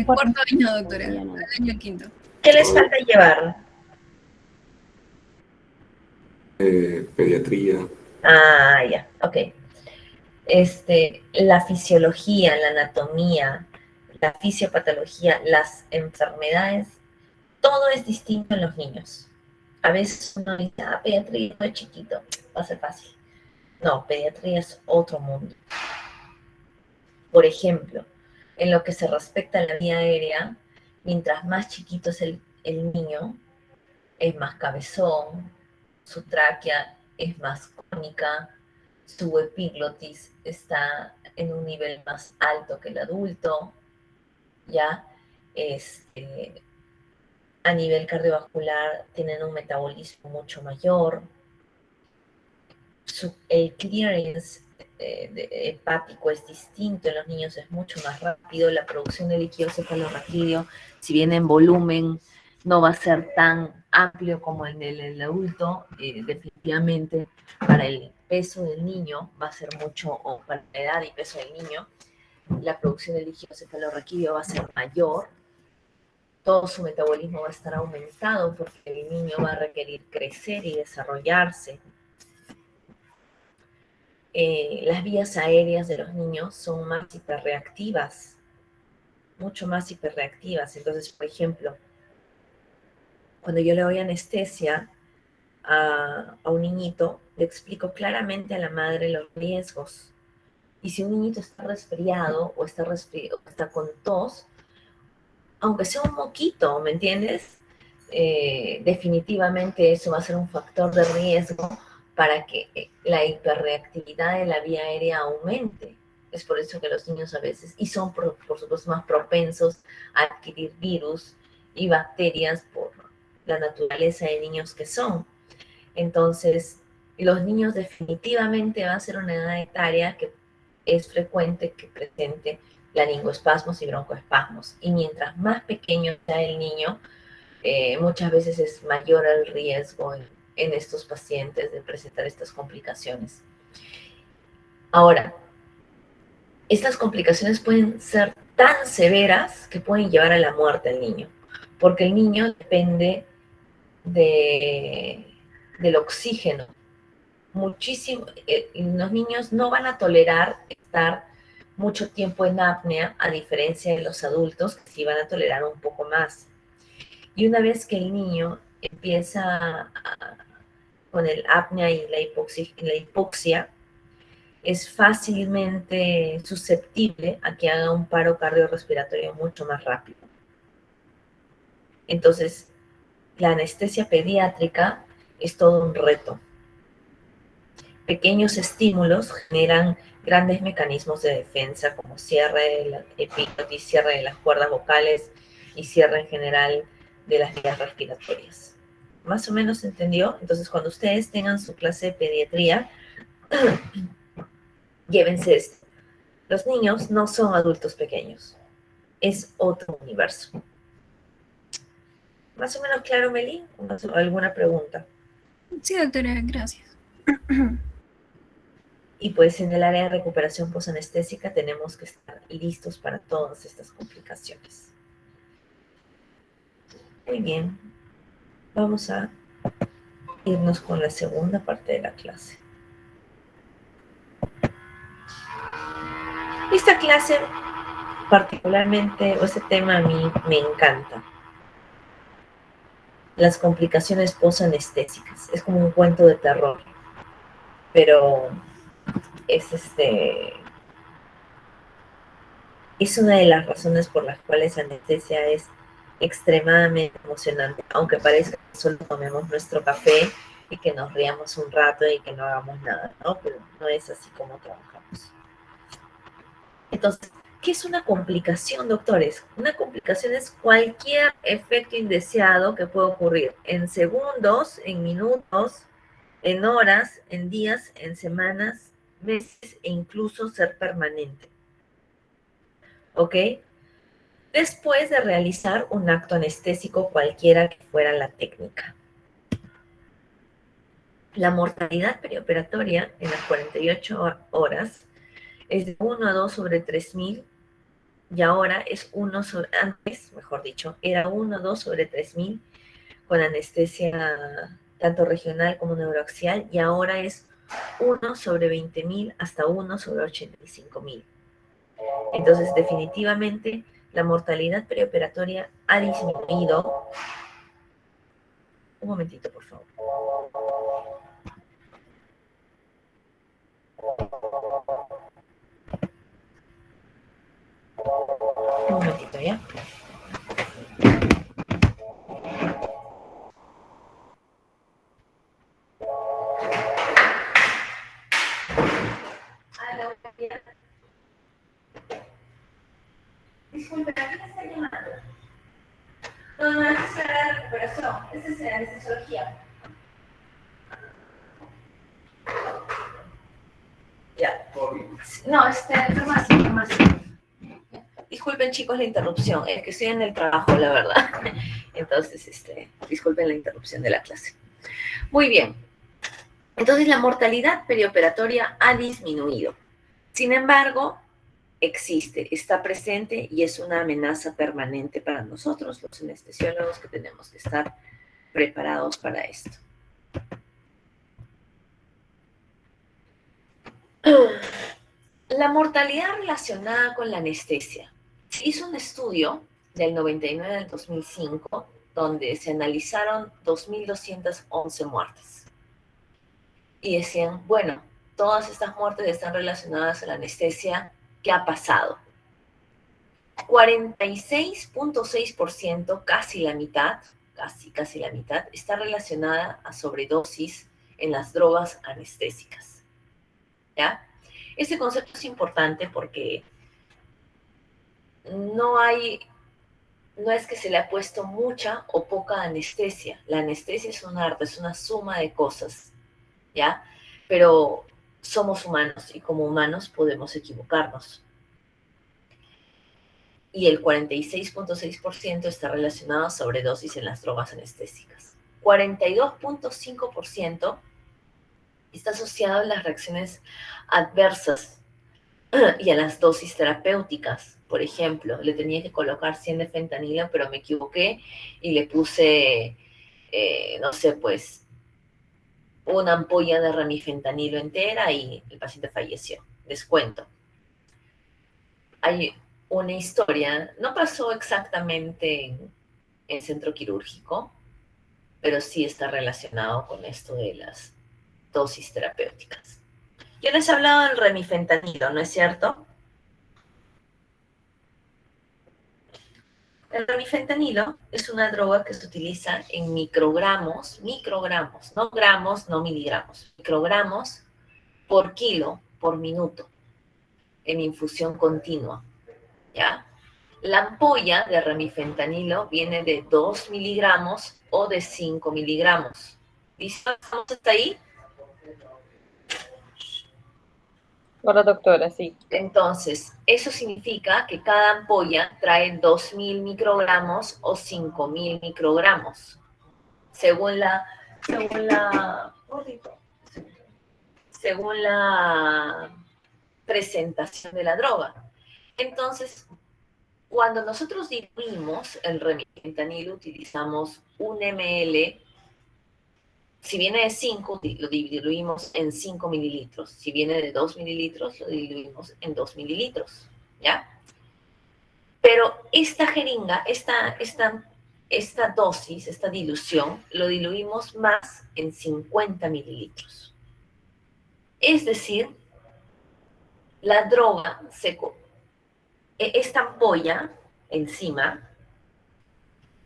Cuarto año, doctora, Ya no. al año 5º. ¿Qué les falta llevar? Pediatría. Ah, ya, ok. la fisiología, la anatomía, la fisiopatología, las enfermedades, todo es distinto en los niños. A veces uno dice, pediatría no es chiquito, va a ser fácil. No, pediatría es otro mundo. Por ejemplo, en lo que se respecta a la vía aérea, mientras más chiquito es el niño, es más cabezón, su tráquea es más cónica, su epiglotis está en un nivel más alto que el adulto, ¿ya? A nivel cardiovascular tienen un metabolismo mucho mayor, el clearance hepático es distinto, en los niños es mucho más rápido, la producción de líquido cefalorraquídeo, si bien en volumen no va a ser tan amplio como en el adulto, definitivamente para el peso del niño va a ser mucho, o para la edad y peso del niño, la producción de líquido cefalorraquídeo va a ser mayor, todo su metabolismo va a estar aumentado porque el niño va a requerir crecer y desarrollarse. Las vías aéreas de los niños son más hiperreactivas, mucho más hiperreactivas. Entonces, por ejemplo, cuando yo le doy anestesia a un niñito, le explico claramente a la madre los riesgos. Y si un niñito está resfriado o está con tos, aunque sea un moquito, ¿me entiendes? Definitivamente eso va a ser un factor de riesgo para que la hiperreactividad de la vía aérea aumente. Es por eso que los niños a veces, y son por supuesto más propensos a adquirir virus y bacterias por la naturaleza de niños que son. Entonces, los niños definitivamente va a ser una edad etaria que es frecuente que presente laringoespasmos y broncoespasmos. Y mientras más pequeño sea el niño, muchas veces es mayor el riesgo en estos pacientes de presentar estas complicaciones. Ahora, estas complicaciones pueden ser tan severas que pueden llevar a la muerte al niño, porque el niño depende del oxígeno muchísimo. Los niños no van a tolerar estar mucho tiempo en apnea, a diferencia de los adultos, que sí van a tolerar un poco más. Y una vez que el niño empieza con el apnea y la hipoxia, es fácilmente susceptible a que haga un paro cardiorrespiratorio mucho más rápido. Entonces, la anestesia pediátrica es todo un reto. Pequeños estímulos generan grandes mecanismos de defensa, como cierre de la epiglotis, cierre de las cuerdas vocales y cierre en general de las vías respiratorias. ¿Más o menos entendió? Entonces, cuando ustedes tengan su clase de pediatría, llévense esto. Los niños no son adultos pequeños. Es otro universo. ¿Más o menos claro, Meli? ¿Alguna pregunta? Sí, doctora, gracias. Y pues en el área de recuperación posanestésica tenemos que estar listos para todas estas complicaciones. Muy bien. Vamos a irnos con la segunda parte de la clase. Esta clase particularmente, o este tema a mí me encanta. Las complicaciones posanestésicas. Es como un cuento de terror. Pero es una de las razones por las cuales anestesia es extremadamente emocionante, aunque parezca que solo tomemos nuestro café y que nos riamos un rato y que no hagamos nada, ¿no? Pero no es así como trabajamos. Entonces, ¿qué es una complicación, doctores? Una complicación es cualquier efecto indeseado que puede ocurrir en segundos, en minutos, en horas, en días, en semanas, meses e incluso ser permanente. ¿Ok? Después de realizar un acto anestésico cualquiera que fuera la técnica. La mortalidad perioperatoria en las 48 horas es de 1 a 2 sobre 3.000 y ahora es 1 sobre, antes, mejor dicho, era 1 a 2 sobre 3.000 con anestesia tanto regional como neuroaxial y ahora es 1 sobre 20.000 hasta 1 sobre 85.000. Entonces, definitivamente, la mortalidad perioperatoria ha disminuido. Un momentito, por favor. Un momentito, ¿ya? Disculpe, ¿a quién está llamando? No, esa es la recuperación. Esa es la anestesiología. Ya. No, farmacia. Disculpen, chicos, la interrupción. Es que estoy en el trabajo, la verdad. Entonces, disculpen la interrupción de la clase. Muy bien. Entonces, la mortalidad perioperatoria ha disminuido. Sin embargo, existe, está presente y es una amenaza permanente para nosotros, los anestesiólogos, que tenemos que estar preparados para esto. La mortalidad relacionada con la anestesia. Se hizo un estudio del 99 al 2005 donde se analizaron 2.211 muertes. Y decían, bueno, todas estas muertes están relacionadas a la anestesia. ¿Qué ha pasado? 46.6%, casi la mitad, casi la mitad, está relacionada a sobredosis en las drogas anestésicas. ¿Ya? Este concepto es importante porque no es que se le ha puesto mucha o poca anestesia. La anestesia es un arte, es una suma de cosas, ¿ya? Pero somos humanos y como humanos podemos equivocarnos. Y el 46.6% está relacionado a sobredosis en las drogas anestésicas. 42.5% está asociado a las reacciones adversas y a las dosis terapéuticas. Por ejemplo, le tenía que colocar 100 de fentanilo, pero me equivoqué y le puse, no sé, pues, una ampolla de remifentanilo entera y el paciente falleció. Descuento. Hay una historia, no pasó exactamente en el centro quirúrgico, pero sí está relacionado con esto de las dosis terapéuticas. Yo les he hablado del remifentanilo, ¿no es cierto? El remifentanilo es una droga que se utiliza en microgramos, no gramos, no miligramos, microgramos por kilo, por minuto, en infusión continua, ¿ya? La ampolla de remifentanilo viene de 2 miligramos o de 5 miligramos. ¿Listo? ¿Estamos hasta ahí? Hola, doctora, sí. Entonces, eso significa que cada ampolla trae 2.000 microgramos o 5.000 microgramos, según la presentación de la droga. Entonces, cuando nosotros diluimos el remifentanilo, utilizamos 1 ml. Si viene de 5, lo diluimos en 5 mililitros. Si viene de 2 mililitros, lo diluimos en 2 mililitros, ¿ya? Pero esta jeringa, esta dosis, esta dilución, lo diluimos más en 50 mililitros. Es decir, la droga, esta ampolla encima,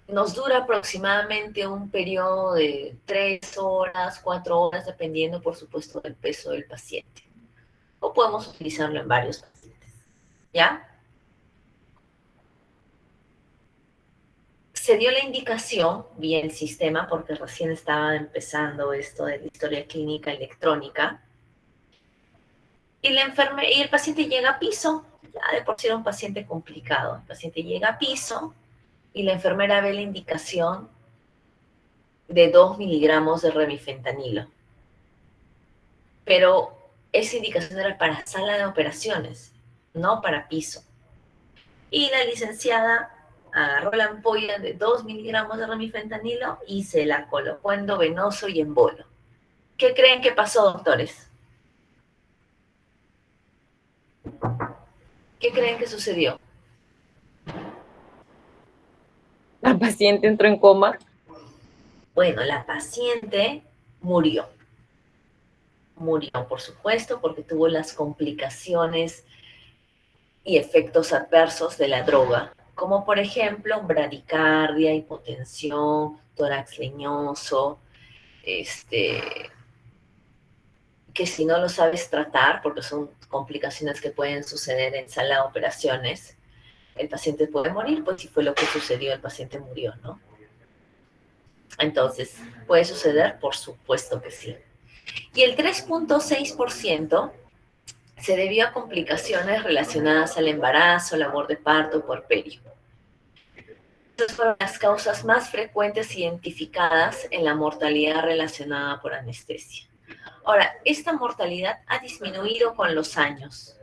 nos dura aproximadamente un periodo de 3 horas, 4 horas, dependiendo, por supuesto, del peso del paciente. O podemos utilizarlo en varios pacientes, ¿ya? Se dio la indicación vía el sistema, porque recién estaba empezando esto de la historia clínica electrónica, y el paciente llega a piso. Ya de por sí era un paciente complicado. El paciente llega a piso, y la enfermera ve la indicación de 2 miligramos de remifentanilo. Pero esa indicación era para sala de operaciones, no para piso. Y la licenciada agarró la ampolla de 2 miligramos de remifentanilo y se la colocó endovenoso y en bolo. ¿Qué creen que pasó, doctores? ¿Qué creen que sucedió? La paciente entró en coma. Bueno, la paciente murió. Murió, por supuesto, porque tuvo las complicaciones y efectos adversos de la droga, como por ejemplo bradicardia, hipotensión, tórax leñoso, que si no lo sabes tratar, porque son complicaciones que pueden suceder en sala de operaciones, el paciente puede morir, pues si fue lo que sucedió, el paciente murió, ¿no? Entonces, ¿puede suceder? Por supuesto que sí. Y el 3.6% se debió a complicaciones relacionadas al embarazo, labor de parto, puerperio. Estas fueron las causas más frecuentes identificadas en la mortalidad relacionada por anestesia. Ahora, esta mortalidad ha disminuido con los años,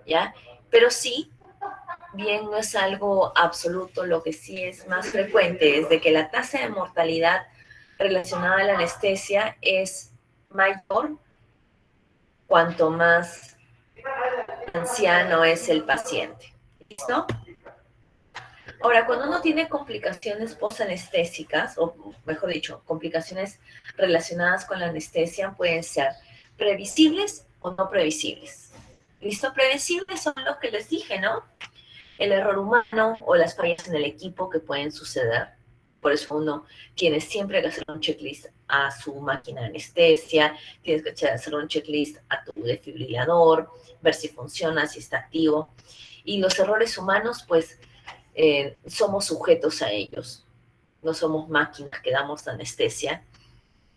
¿ya? Pero sí, bien no es algo absoluto, lo que sí es más frecuente es de que la tasa de mortalidad relacionada a la anestesia es mayor cuanto más anciano es el paciente. ¿Listo? Ahora, cuando uno tiene complicaciones postanestésicas, o mejor dicho, complicaciones relacionadas con la anestesia, pueden ser previsibles o no previsibles. ¿Listo? Previsibles son los que les dije, ¿no? El error humano o las fallas en el equipo que pueden suceder. Por eso uno tiene siempre que hacer un checklist a su máquina de anestesia, tienes que hacer un checklist a tu desfibrilador, ver si funciona, si está activo. Y los errores humanos, pues, somos sujetos a ellos. No somos máquinas que damos anestesia,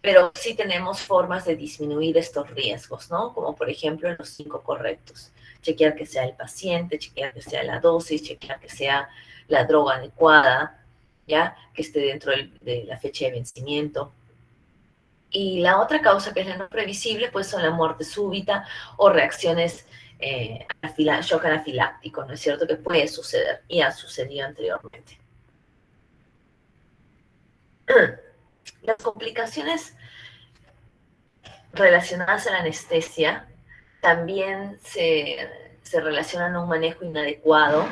pero sí tenemos formas de disminuir estos riesgos, ¿no? Como por ejemplo en los 5 correctos. Chequear que sea el paciente, chequear que sea la dosis, chequear que sea la droga adecuada, ¿ya? Que esté dentro de la fecha de vencimiento. Y la otra causa, que es la no previsible, pues son la muerte súbita o reacciones shock anafiláctico, ¿no es cierto? Que puede suceder y ha sucedido anteriormente. Las complicaciones relacionadas a la anestesia también se relacionan a un manejo inadecuado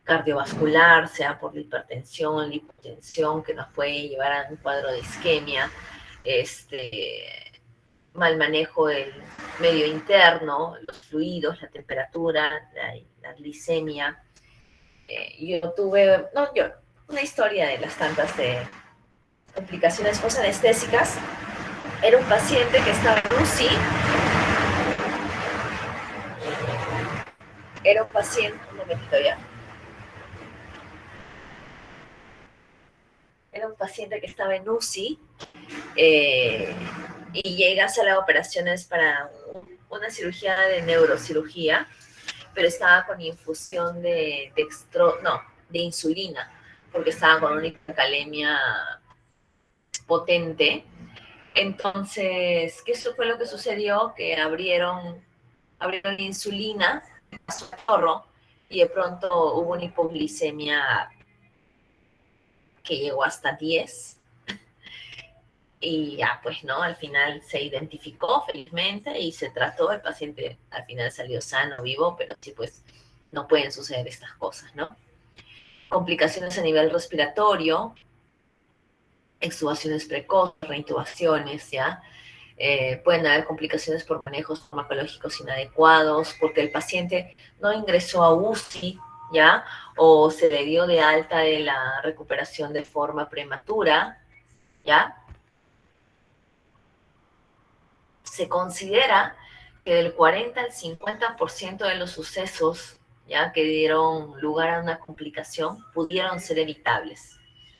cardiovascular, sea por la hipertensión, la hipotensión, que nos puede llevar a un cuadro de isquemia, mal manejo del medio interno, los fluidos, la temperatura, la glicemia. Yo tuve, una historia de las tantas de complicaciones postanestésicas. Era un paciente que estaba en UCI. Era un paciente, un momentito ya. Era un paciente que estaba en UCI y llega a sala de operaciones para una cirugía de neurocirugía, pero estaba con infusión de insulina, porque estaba con una hipercalemia potente. Entonces, ¿qué fue lo que sucedió? Que abrieron la insulina a su chorro y de pronto hubo una hipoglicemia que llegó hasta 10. Y ya, pues, ¿no? Al final se identificó felizmente y se trató. El paciente al final salió sano, vivo, pero sí, pues, no pueden suceder estas cosas, ¿no? Complicaciones a nivel respiratorio, extubaciones precoces, reintubaciones, ¿ya? Pueden haber complicaciones por manejos farmacológicos inadecuados, porque el paciente no ingresó a UCI, ¿ya? O se le dio de alta de la recuperación de forma prematura, ¿ya? Se considera que del 40 al 50% de los sucesos, ¿ya?, que dieron lugar a una complicación pudieron ser evitables.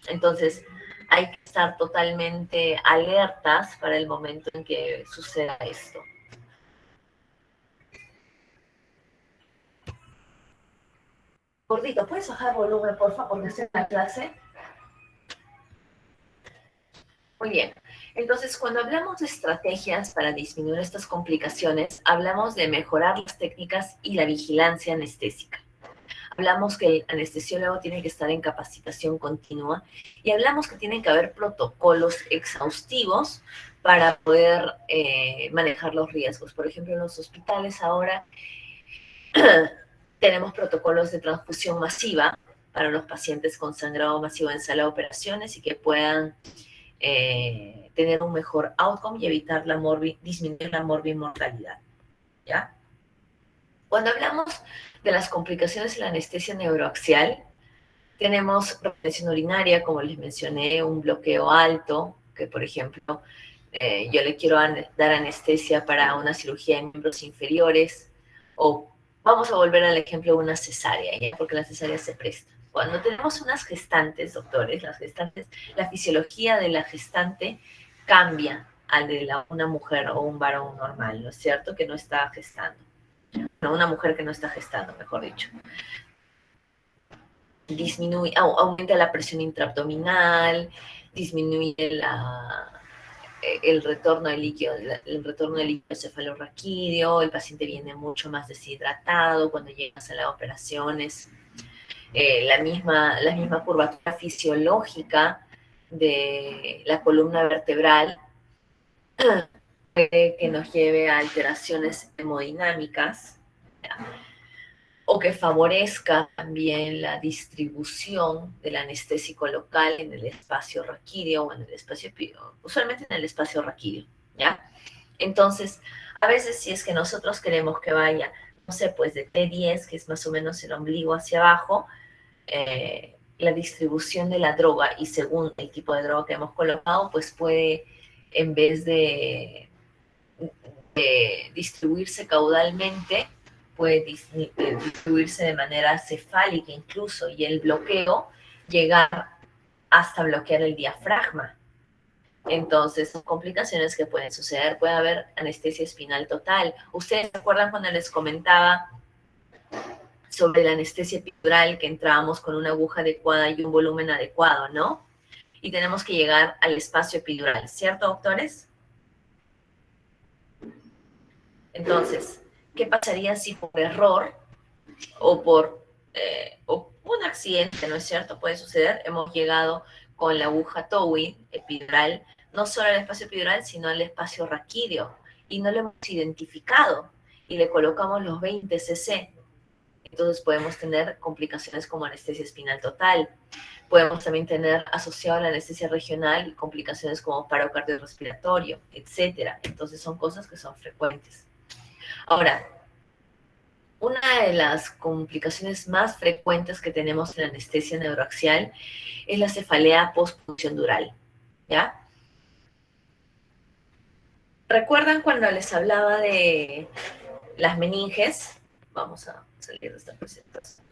Entonces, hay que estar totalmente alertas para el momento en que suceda esto. Gordito, ¿puedes bajar volumen, por favor, porque estoy en la clase? Muy bien. Entonces, cuando hablamos de estrategias para disminuir estas complicaciones, hablamos de mejorar las técnicas y la vigilancia anestésica. Hablamos que el anestesiólogo tiene que estar en capacitación continua y hablamos que tienen que haber protocolos exhaustivos para poder manejar los riesgos. Por ejemplo, en los hospitales ahora Tenemos protocolos de transfusión masiva para los pacientes con sangrado masivo en sala de operaciones y que puedan tener un mejor outcome y evitar disminuir la morbimortalidad, ¿ya? Cuando hablamos de las complicaciones de la anestesia neuroaxial, tenemos retención urinaria, como les mencioné, un bloqueo alto, que por ejemplo, yo le quiero dar anestesia para una cirugía de miembros inferiores, o vamos a volver al ejemplo de una cesárea, ¿ya? Porque la cesárea se presta. Cuando tenemos unas gestantes, doctores, las gestantes, la fisiología de la gestante cambia al de una mujer o un varón normal, ¿no es cierto? Que no está gestando. No, una mujer que no está gestando, mejor dicho. Aumenta la presión intraabdominal, disminuye el retorno del líquido cefalorraquídeo, el paciente viene mucho más deshidratado cuando llega a la sala de operaciones. La misma curvatura fisiológica de la columna vertebral puede que nos lleve a alteraciones hemodinámicas, ¿ya? O que favorezca también la distribución del anestésico local en el espacio raquídeo o en el espacio, usualmente en el espacio raquídeo, ¿ya? Entonces, a veces si es que nosotros queremos que vaya, no sé, pues de T10, que es más o menos el ombligo hacia abajo, la distribución de la droga y según el tipo de droga que hemos colocado, pues puede, en vez de distribuirse caudalmente, puede distribuirse de manera cefálica incluso, y el bloqueo llegar hasta bloquear el diafragma. Entonces, son complicaciones que pueden suceder. Puede haber anestesia espinal total. ¿Ustedes se acuerdan cuando les comentaba sobre la anestesia epidural, que entrábamos con una aguja adecuada y un volumen adecuado, ¿no? Y tenemos que llegar al espacio epidural, ¿cierto, doctores? Entonces, ¿qué pasaría si por error o por un accidente, ¿no es cierto? Puede suceder, hemos llegado con la aguja TOWI epidural, no solo al espacio epidural, sino al espacio raquídeo, y no lo hemos identificado, y le colocamos los 20 cc. Entonces podemos tener complicaciones como anestesia espinal total. Podemos también tener asociado a la anestesia regional complicaciones como paro cardiorrespiratorio, etcétera. Entonces son cosas que son frecuentes. Ahora, una de las complicaciones más frecuentes que tenemos en la anestesia neuroaxial es la cefalea postpunción dural, ¿ya? ¿Recuerdan cuando les hablaba de las meninges? Vamos a salir de esta presentación.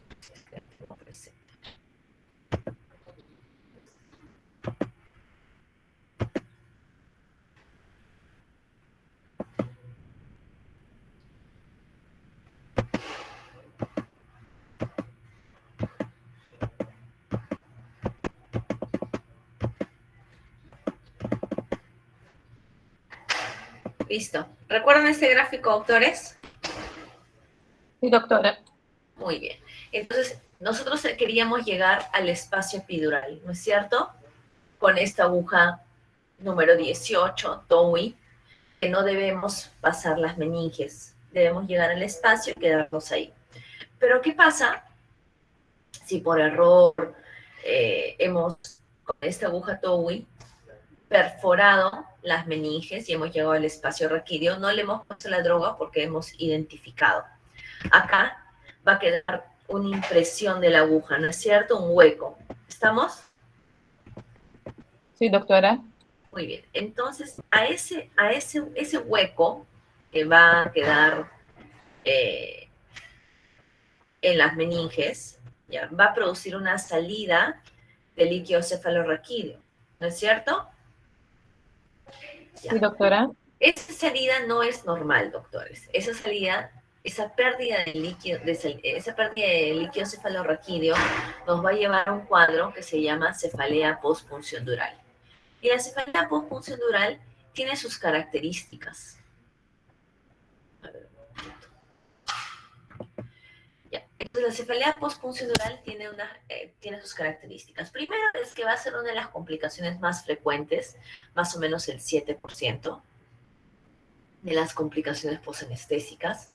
Listo. ¿Recuerdan este gráfico, doctores? Sí, doctora. Muy bien. Entonces, nosotros queríamos llegar al espacio epidural, ¿no es cierto? Con esta aguja número 18, TOWI, que no debemos pasar las meninges. Debemos llegar al espacio y quedarnos ahí. Pero, ¿qué pasa si por error hemos, con esta aguja TOWI, perforado las meninges y hemos llegado al espacio raquídeo? No le hemos puesto la droga porque hemos identificado. Acá va a quedar una impresión de la aguja, ¿no es cierto? Un hueco. ¿Estamos? Sí, doctora. Muy bien. Entonces, a ese hueco que va a quedar en las meninges, ya, va a producir una salida de líquido cefalorraquídeo, ¿no es cierto? Ya. Sí, doctora. Esa salida no es normal, doctores. Esa salida, esa pérdida de líquido cefalorraquídeo nos va a llevar a un cuadro que se llama cefalea postpunción dural. Y la cefalea postpunción dural tiene sus características. A ver, un poquito. Ya. Entonces, la cefalea postpunción dural tiene sus características. Primero es que va a ser una de las complicaciones más frecuentes, más o menos el 7% de las complicaciones posanestésicas.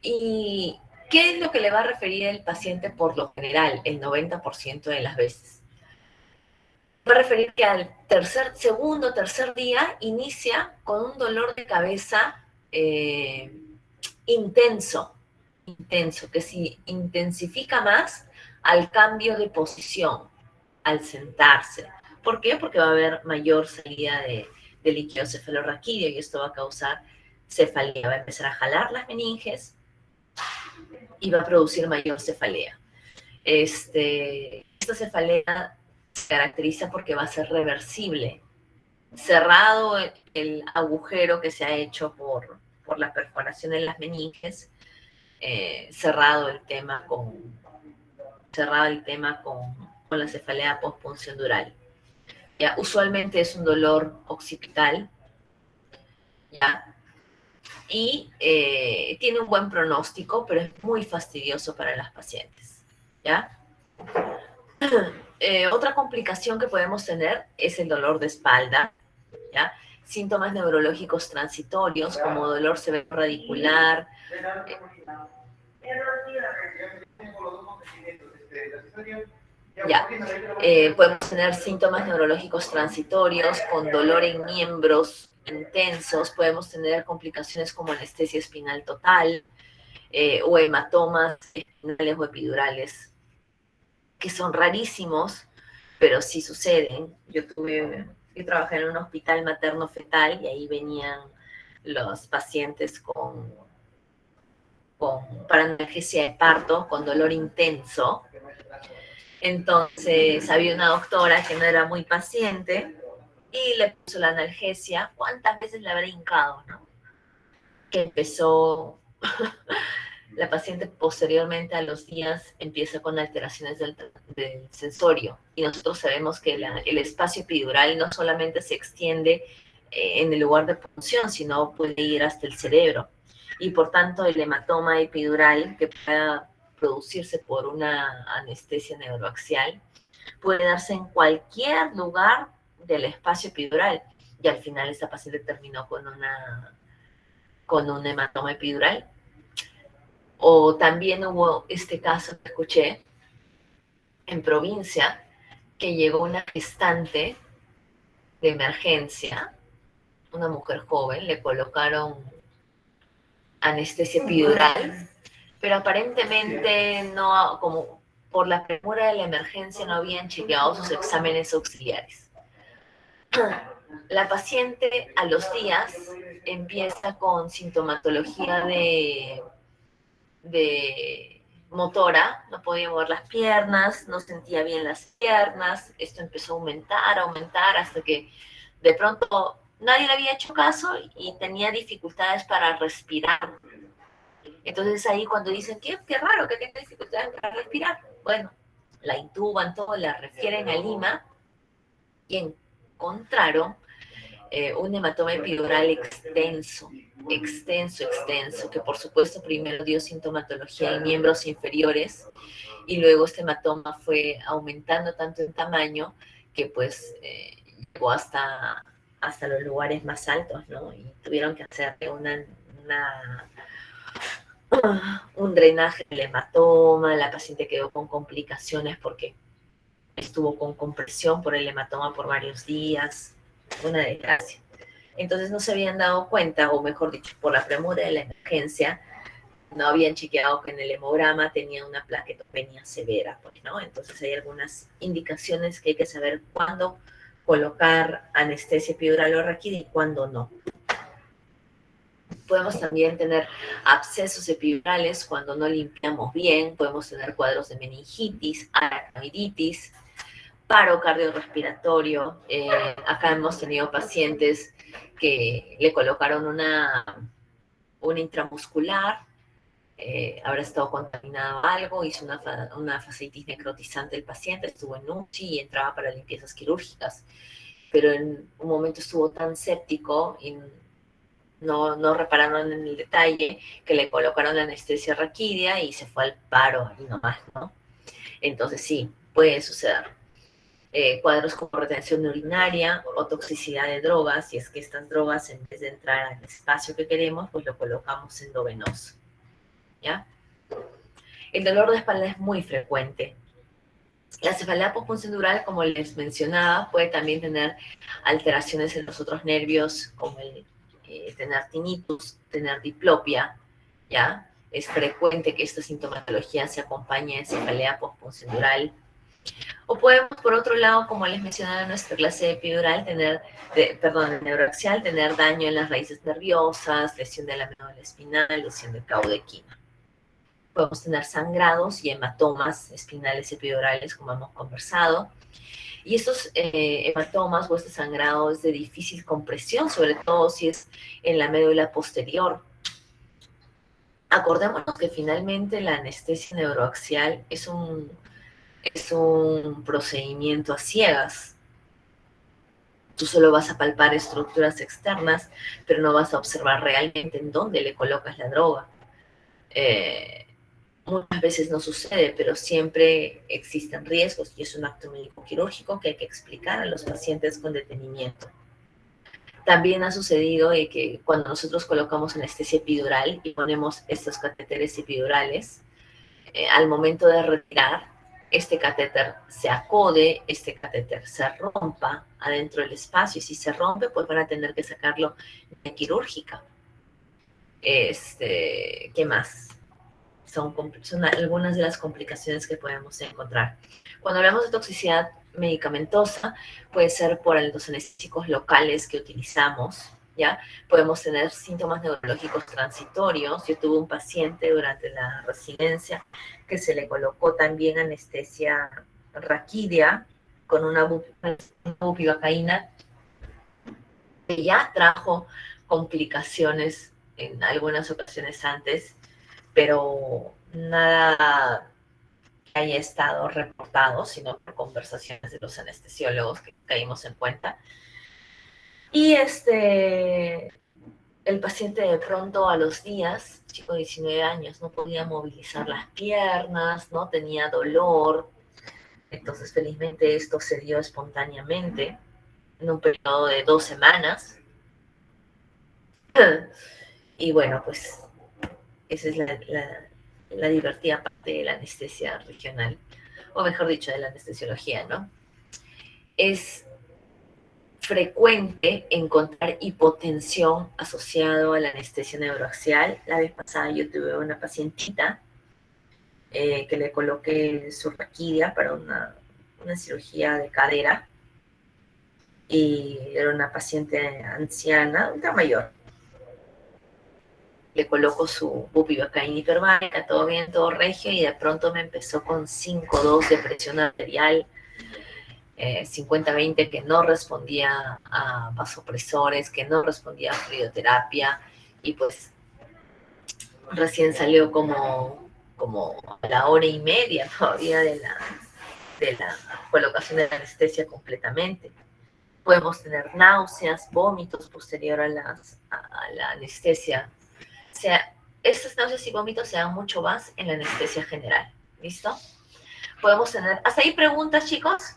¿Y qué ¿Qué es lo que le va a referir el paciente por lo general, el 90% de las veces? Va a referir que al segundo, tercer día inicia con un dolor de cabeza intenso, que se intensifica más al cambio de posición, al sentarse. ¿Por qué? Porque va a haber mayor salida de líquido cefalorraquídeo y esto va a causar cefalea. Va a empezar a jalar las meninges y va a producir mayor cefalea. Esta cefalea se caracteriza porque va a ser reversible. Cerrado el agujero que se ha hecho por la perforación en las meninges, cerrado el tema con la cefalea postpunción dural. ¿Ya? Usualmente es un dolor occipital, ¿ya? Y tiene un buen pronóstico, pero es muy fastidioso para las pacientes, ¿ya? Otra complicación que podemos tener es el dolor de espalda, ¿ya? Síntomas neurológicos transitorios como dolor severo radicular. Podemos tener síntomas neurológicos transitorios con dolor en miembros intensos, podemos tener complicaciones como anestesia espinal total o hematomas espinales o epidurales, que son rarísimos, pero sí suceden. Yo trabajé en un hospital materno-fetal y ahí venían los pacientes con paranalgesia de parto, con dolor intenso. Entonces había una doctora que no era muy paciente y le puso la analgesia. ¿Cuántas veces le habrá hincado, no? Que empezó... La paciente posteriormente a los días empieza con alteraciones del sensorio y nosotros sabemos que el espacio epidural no solamente se extiende en el lugar de punción, sino puede ir hasta el cerebro y por tanto el hematoma epidural que pueda producirse por una anestesia neuroaxial puede darse en cualquier lugar del espacio epidural y al final esta paciente terminó con un hematoma epidural. O también hubo este caso que escuché en provincia, que llegó una gestante de emergencia, una mujer joven, le colocaron anestesia epidural, pero aparentemente no, como por la premura de la emergencia no habían chequeado sus exámenes auxiliares. La paciente a los días empieza con sintomatología de motora, no podía mover las piernas, no sentía bien las piernas, esto empezó a aumentar, hasta que de pronto nadie le había hecho caso y tenía dificultades para respirar. Entonces ahí cuando dicen, qué raro que tenga dificultades para respirar, bueno, la intuban, todo, la refieren a Lima y encontraron un hematoma epidural extenso, que por supuesto primero dio sintomatología en miembros inferiores y luego este hematoma fue aumentando tanto en tamaño que pues llegó hasta los lugares más altos, ¿no? Y tuvieron que hacerle un drenaje del hematoma, la paciente quedó con complicaciones porque estuvo con compresión por el hematoma por varios días, una desgracia. Entonces no se habían dado cuenta, o mejor dicho, por la premura de la emergencia, no habían chequeado que en el hemograma tenía una plaquetopenia severa, pues, ¿no? Entonces hay algunas indicaciones que hay que saber cuándo colocar anestesia epidural o raquídea y cuándo no. Podemos también tener abscesos epidurales cuando no limpiamos bien, podemos tener cuadros de meningitis, aracnoiditis, paro cardiorrespiratorio. Acá hemos tenido pacientes que le colocaron una intramuscular, habrá estado contaminado algo, hizo una fasciitis necrotizante el paciente, estuvo en UCI y entraba para limpiezas quirúrgicas, pero en un momento estuvo tan séptico y no repararon en el detalle que le colocaron la anestesia raquídea y se fue al paro y nomás, ¿no? Entonces sí, puede suceder. Cuadros como retención urinaria o toxicidad de drogas, y es que estas drogas en vez de entrar al espacio que queremos, pues lo colocamos endovenoso, ¿ya? El dolor de espalda es muy frecuente. La cefalea postpuncional, como les mencionaba, puede también tener alteraciones en los otros nervios, como el tener tinnitus, tener diplopia, ¿ya? Es frecuente que esta sintomatología se acompañe de cefalea postpuncional. O podemos, por otro lado, como les mencionaba en nuestra clase de epidural, de neuroaxial, tener daño en las raíces nerviosas, lesión de la médula espinal, lesión del cabo de quina. Podemos tener sangrados y hematomas espinales epidurales, como hemos conversado. Y estos hematomas o este sangrado es de difícil compresión, sobre todo si es en la médula posterior. Acordémonos que finalmente la anestesia neuroaxial es un procedimiento a ciegas. Tú solo vas a palpar estructuras externas, pero no vas a observar realmente en dónde le colocas la droga. Muchas veces no sucede, pero siempre existen riesgos y es un acto médico quirúrgico que hay que explicar a los pacientes con detenimiento. También ha sucedido que cuando nosotros colocamos anestesia epidural y ponemos estos catéteres epidurales, al momento de retirar, este catéter se acode, este catéter se rompa adentro del espacio, y si se rompe, pues van a tener que sacarlo de quirúrgica. ¿Qué más? Son algunas de las complicaciones que podemos encontrar. Cuando hablamos de toxicidad medicamentosa, puede ser por los anestésicos locales que utilizamos, ¿ya? Podemos tener síntomas neurológicos transitorios. Yo tuve un paciente durante la residencia que se le colocó también anestesia raquídea con una bupivacaína que ya trajo complicaciones en algunas ocasiones antes, pero nada que haya estado reportado, sino por conversaciones de los anestesiólogos que caímos en cuenta. Y el paciente de pronto a los días, chico de 19 años, no podía movilizar las piernas, no tenía dolor. Entonces, felizmente, esto se dio espontáneamente en un periodo de 2 semanas. Y bueno, pues esa es la divertida parte de la anestesia regional, o mejor dicho, de la anestesiología, ¿no? Es frecuente encontrar hipotensión asociado a la anestesia neuroaxial. La vez pasada yo tuve una pacientita que le coloqué su raquidia para una cirugía de cadera, y era una paciente anciana, ultra mayor. Le coloco su bupivacaína hiperbárica, todo bien, todo regio, y de pronto me empezó con 5,2 de presión arterial, 50-20, que no respondía a vasopresores, que no respondía a crioterapia, y pues recién salió como a la hora y media todavía de la colocación de la anestesia completamente. Podemos tener náuseas, vómitos posterior a la anestesia. O sea, estas náuseas y vómitos se dan mucho más en la anestesia general. ¿Listo? Podemos tener... ¿Hasta ahí preguntas, chicos?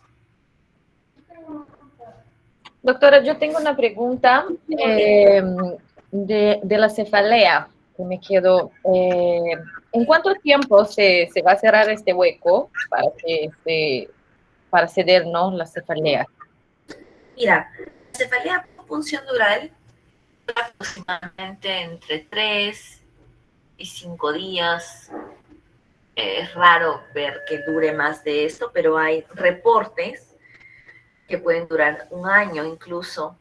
Doctora, yo tengo una pregunta de la cefalea, que me quedó. ¿En cuánto tiempo se va a cerrar este hueco para ceder, ¿no?, la cefalea? Mira, la cefalea postpuncional dura aproximadamente entre 3 y 5 días. Es raro ver que dure más de esto, pero hay reportes que pueden durar 1 año incluso.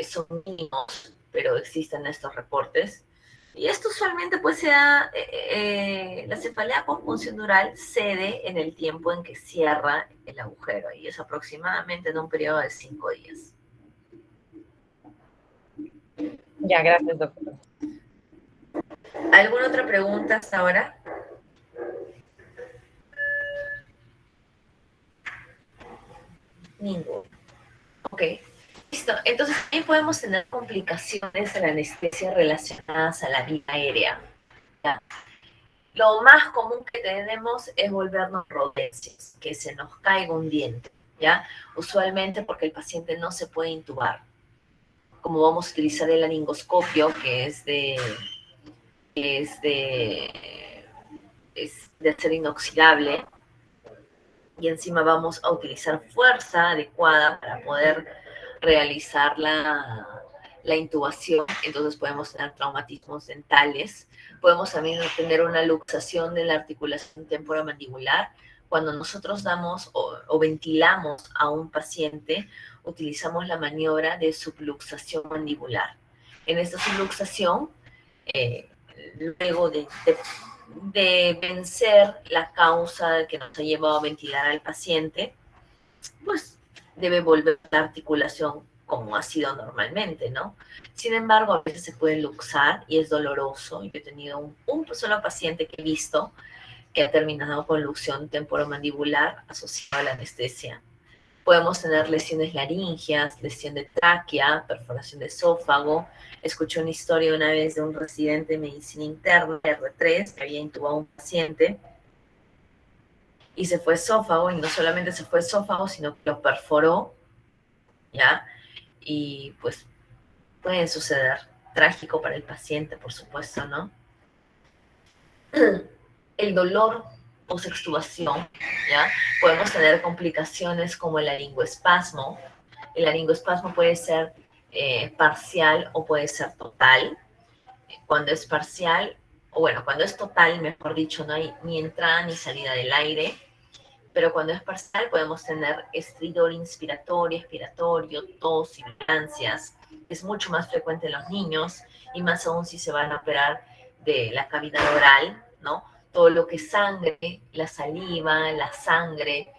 Son mínimos, pero existen estos reportes. Y esto usualmente pues se da, la cefalea postpuncional cede en el tiempo en que cierra el agujero, y es aproximadamente en un periodo de 5 días. Ya, gracias, doctora. ¿Alguna otra pregunta hasta ahora? Ninguno. Ok. Listo. Entonces también podemos tener complicaciones de la anestesia relacionadas a la vía aérea. ¿Ya? Lo más común que tenemos es volvernos rodenses, que se nos caiga un diente, ¿ya? Usualmente porque el paciente no se puede intubar. Como vamos a utilizar el laringoscopio, que es de es de acero inoxidable y encima vamos a utilizar fuerza adecuada para poder realizar la intubación. Entonces podemos tener traumatismos dentales, podemos también tener una luxación de la articulación temporomandibular. Cuando nosotros damos o ventilamos a un paciente, utilizamos la maniobra de subluxación mandibular. En esta subluxación, luego de vencer la causa que nos ha llevado a ventilar al paciente, pues debe volver la articulación como ha sido normalmente, ¿no? Sin embargo, a veces se puede luxar y es doloroso. Yo he tenido un solo paciente que he visto que ha terminado con luxación temporomandibular asociada a la anestesia. Podemos tener lesiones laringeas, lesión de tráquea, perforación de esófago. Escuché una historia una vez de un residente de medicina interna, R3, que había intubado a un paciente y se fue esófago, y no solamente se fue esófago, sino que lo perforó, ¿ya? Y pues puede suceder. Trágico para el paciente, por supuesto, ¿no? El dolor post-extubación, ¿ya? Podemos tener complicaciones como el laringoespasmo. El laringoespasmo puede ser parcial o puede ser total. Cuando es parcial, o bueno, cuando es total, mejor dicho, no hay ni entrada ni salida del aire. Pero cuando es parcial podemos tener estridor inspiratorio, expiratorio, tos, sibilancias. Es mucho más frecuente en los niños y más aún si se van a operar de la cavidad oral, ¿no? Todo lo que es sangre, la saliva, la sangre,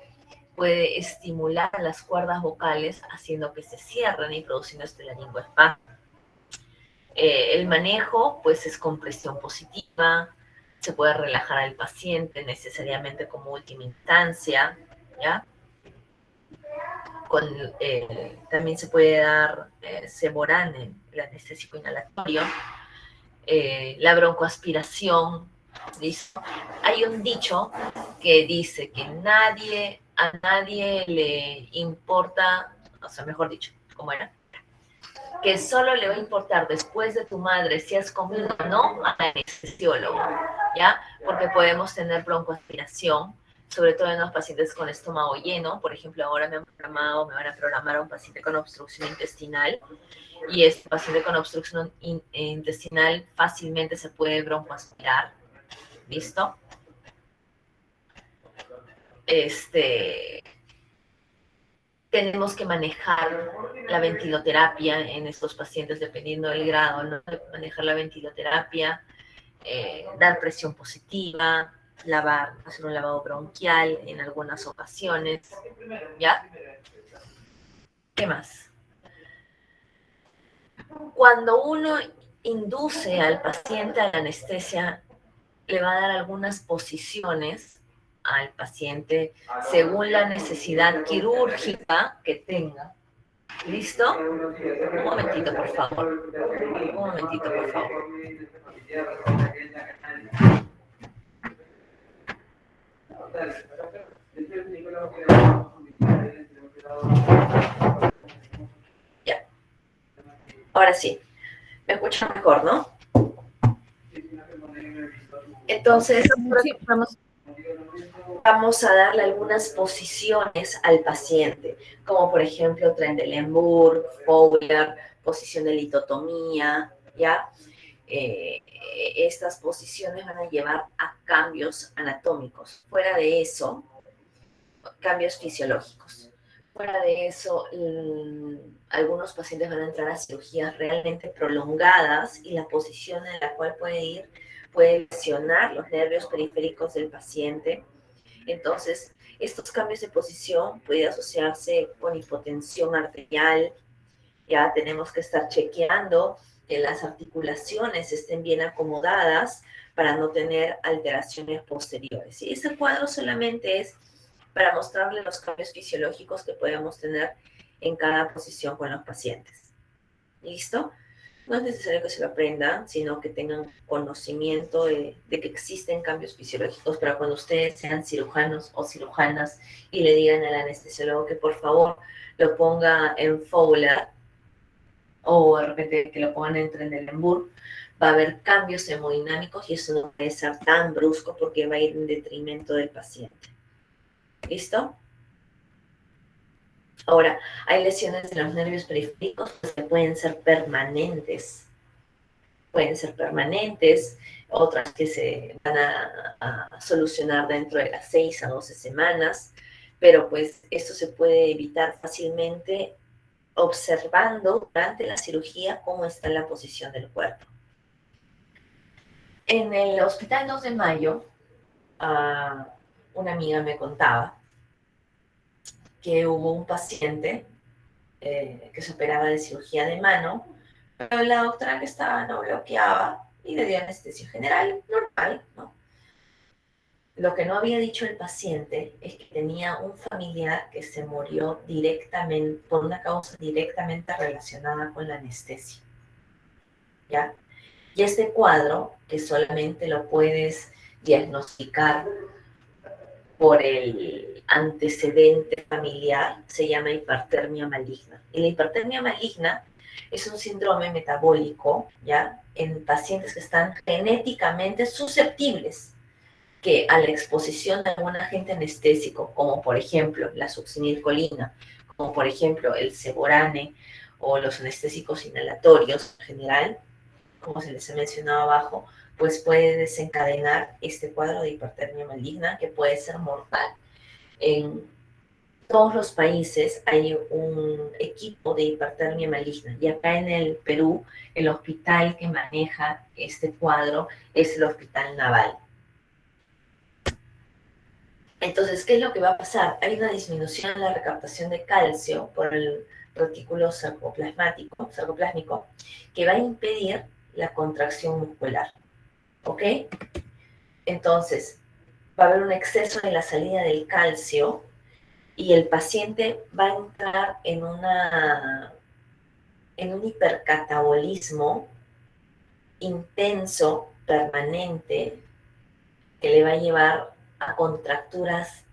puede estimular las cuerdas vocales haciendo que se cierren y produciendo este laringoespasmo. El manejo, pues, es con presión positiva. Se puede relajar al paciente necesariamente como última instancia, ¿ya? También se puede dar Ceborane, el anestésico inhalatorio, la broncoaspiración, ¿listo? Hay un dicho que dice que a nadie le importa, o sea, mejor dicho, ¿cómo era? Que solo le va a importar después de tu madre si has comido o no al anestesiólogo, ¿ya? Porque podemos tener broncoaspiración, sobre todo en los pacientes con estómago lleno. Por ejemplo, ahora me van a programar a un paciente con obstrucción intestinal, y este paciente con obstrucción intestinal fácilmente se puede broncoaspirar, ¿listo? Tenemos que manejar la ventiloterapia en estos pacientes dependiendo del grado, ¿no? Manejar la ventiloterapia, dar presión positiva, hacer un lavado bronquial en algunas ocasiones, ¿ya? ¿Qué más? Cuando uno induce al paciente a la anestesia, le va a dar algunas posiciones al paciente según la necesidad quirúrgica que tenga. ¿Listo? Un momentito, por favor. Un momentito, por favor. Ya. Ahora sí. Me escuchan mejor, ¿no? Entonces, vamos a darle algunas posiciones al paciente, como por ejemplo Trendelenburg, Fowler, posición de litotomía, ¿ya? Estas posiciones van a llevar a cambios anatómicos. Fuera de eso, cambios fisiológicos. Fuera de eso, algunos pacientes van a entrar a cirugías realmente prolongadas y la posición en la cual puede lesionar los nervios periféricos del paciente. Entonces, estos cambios de posición pueden asociarse con hipotensión arterial. Ya tenemos que estar chequeando que las articulaciones estén bien acomodadas para no tener alteraciones posteriores. Y este cuadro solamente es para mostrarle los cambios fisiológicos que podemos tener en cada posición con los pacientes. ¿Listo? No es necesario que se lo aprendan, sino que tengan conocimiento de que existen cambios fisiológicos para cuando ustedes sean cirujanos o cirujanas y le digan al anestesiólogo que por favor lo ponga en Fowler o de repente que lo pongan en Trendelenburg, va a haber cambios hemodinámicos y eso no puede ser tan brusco porque va a ir en detrimento del paciente. ¿Listo? Ahora, hay lesiones de los nervios periféricos que pueden ser permanentes. Pueden ser permanentes, otras que se van a solucionar dentro de las 6 a 12 semanas, pero pues esto se puede evitar fácilmente observando durante la cirugía cómo está la posición del cuerpo. En el Hospital 2 de Mayo, una amiga me contaba que hubo un paciente que se operaba de cirugía de mano, pero la doctora que estaba no bloqueaba y le dio anestesia general normal, ¿no? Lo que no había dicho el paciente es que tenía un familiar que se murió directamente, por una causa directamente relacionada con la anestesia, ¿ya? Y este cuadro, que solamente lo puedes diagnosticar por el antecedente familiar, se llama hipertermia maligna. Y la hipertermia maligna es un síndrome metabólico, ¿ya? En pacientes que están genéticamente susceptibles que a la exposición de algún agente anestésico, como por ejemplo la succinilcolina, como por ejemplo el Ceborane o los anestésicos inhalatorios en general, como se les ha mencionado abajo, pues puede desencadenar este cuadro de hipertermia maligna que puede ser mortal. En todos los países hay un equipo de hipertermia maligna y acá en el Perú el hospital que maneja este cuadro es el Hospital Naval. Entonces, ¿qué es lo que va a pasar? Hay una disminución en la recaptación de calcio por el retículo sarcoplásmico que va a impedir la contracción muscular. ¿Ok? Entonces, va a haber un exceso en la salida del calcio y el paciente va a entrar en un hipercatabolismo intenso, permanente, que le va a llevar a contracturas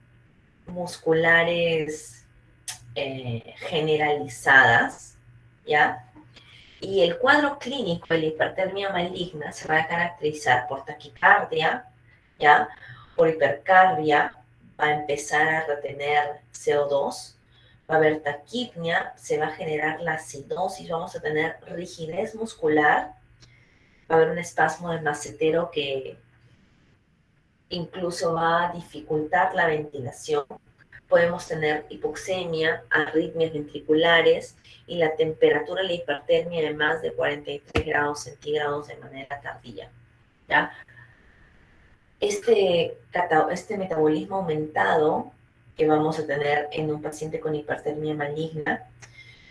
musculares generalizadas, ¿ya? Y el cuadro clínico de la hipertermia maligna se va a caracterizar por taquicardia, ¿ya? Por hipercarbia, va a empezar a retener CO2, va a haber taquipnia, se va a generar la acidosis, vamos a tener rigidez muscular, va a haber un espasmo de macetero que incluso va a dificultar la ventilación. Podemos tener hipoxemia, arritmias ventriculares y la temperatura de la hipertermia de más de 43 grados centígrados de manera tardía, ¿ya? Este metabolismo aumentado que vamos a tener en un paciente con hipertermia maligna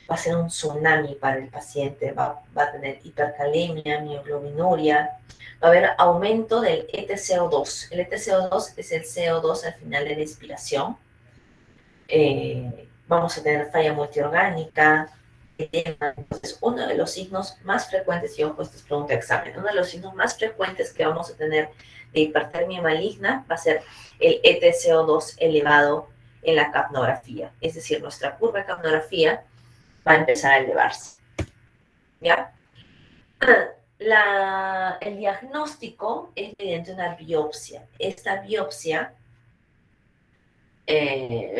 va a ser un tsunami para el paciente, va a tener hipercalemia, mioglobinuria, va a haber aumento del ETCO2. El ETCO2 es el CO2 al final de la expiración. Vamos a tener falla multiorgánica, edema. Entonces, uno de los signos más frecuentes, y ojo, esta es pregunta de examen, uno de los signos más frecuentes que vamos a tener de hipertermia maligna va a ser el ETCO2 elevado en la capnografía. Es decir, nuestra curva de capnografía va a empezar a elevarse. ¿Ya? El diagnóstico es mediante una biopsia. Esta biopsia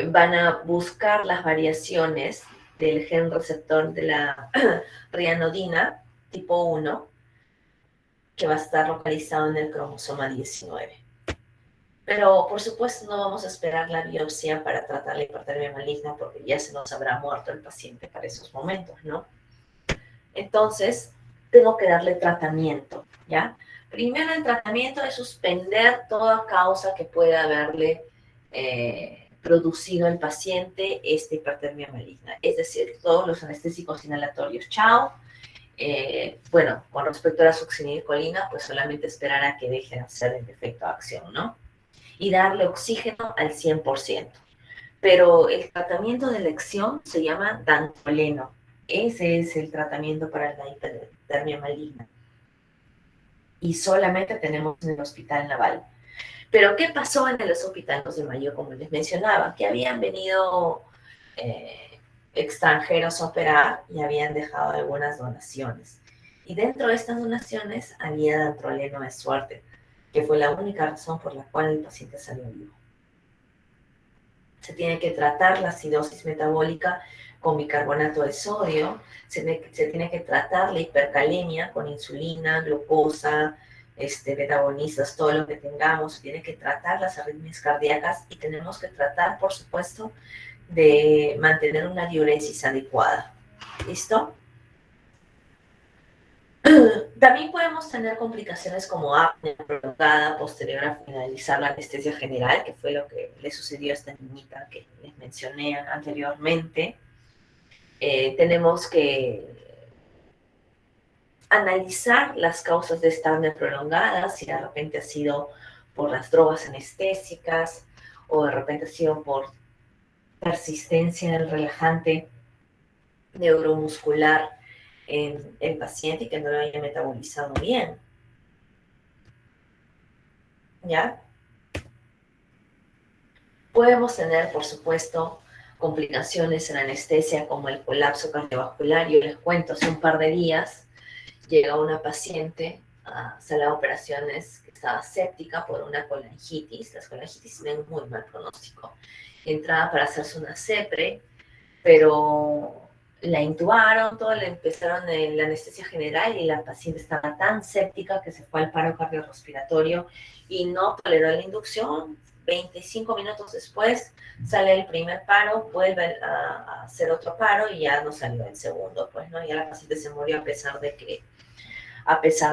van a buscar las variaciones del gen receptor de la rianodina tipo 1, que va a estar localizado en el cromosoma 19. Pero, por supuesto, no vamos a esperar la biopsia para tratar la hipertermia maligna porque ya se nos habrá muerto el paciente para esos momentos, ¿no? Entonces, tengo que darle tratamiento, ¿ya? Primero, el tratamiento es suspender toda causa que pueda haberle producido el paciente esta hipertermia maligna. Es decir, todos los anestésicos inhalatorios, chao. Bueno, con respecto a la succinilcolina, pues solamente esperar a que deje de hacer el efecto de acción, ¿no? Y darle oxígeno al 100%. Pero el tratamiento de elección se llama dantroleno. Ese es el tratamiento para la hipertermia maligna. Y solamente tenemos en el Hospital Naval. Pero ¿qué pasó en el Hospital 2 de Mayo, como les mencionaba? Que habían venido extranjeros a operar y habían dejado algunas donaciones. Y dentro de estas donaciones había dantroleno de suerte, que fue la única razón por la cual el paciente salió vivo. Se tiene que tratar la acidosis metabólica con bicarbonato de sodio, se tiene que tratar la hipercalemia con insulina, glucosa, betagonistas, todo lo que tengamos, se tiene que tratar las arritmias cardíacas y tenemos que tratar, por supuesto, de mantener una diuresis adecuada. ¿Listo? También podemos tener complicaciones como apnea prolongada posterior a finalizar la anestesia general, que fue lo que le sucedió a esta niñita que les mencioné anteriormente. Tenemos que analizar las causas de esta apnea prolongada, si de repente ha sido por las drogas anestésicas o de repente ha sido por persistencia del relajante neuromuscular en el paciente y que no lo haya metabolizado bien. ¿Ya? Podemos tener, por supuesto, complicaciones en la anestesia como el colapso cardiovascular. Yo les cuento, hace un par de días llega una paciente a sala de operaciones que estaba séptica por una colangitis. Las colangitis tienen muy mal pronóstico. Entraba para hacerse una CEPRE, pero la intubaron, todo, le empezaron la anestesia general y la paciente estaba tan séptica que se fue al paro cardiorrespiratorio y no toleró la inducción. 25 minutos después sale el primer paro, vuelve a hacer otro paro y ya no salió el segundo, pues, ¿no? Ya la paciente se murió a pesar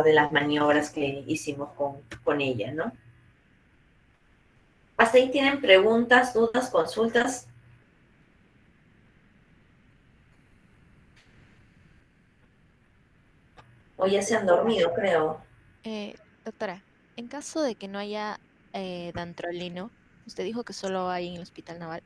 de las maniobras que hicimos con ella, ¿no? ¿Hasta ahí tienen preguntas, dudas, consultas? O ya se han dormido, creo. Doctora, en caso de que no haya dantroleno, usted dijo que solo hay en el Hospital Naval.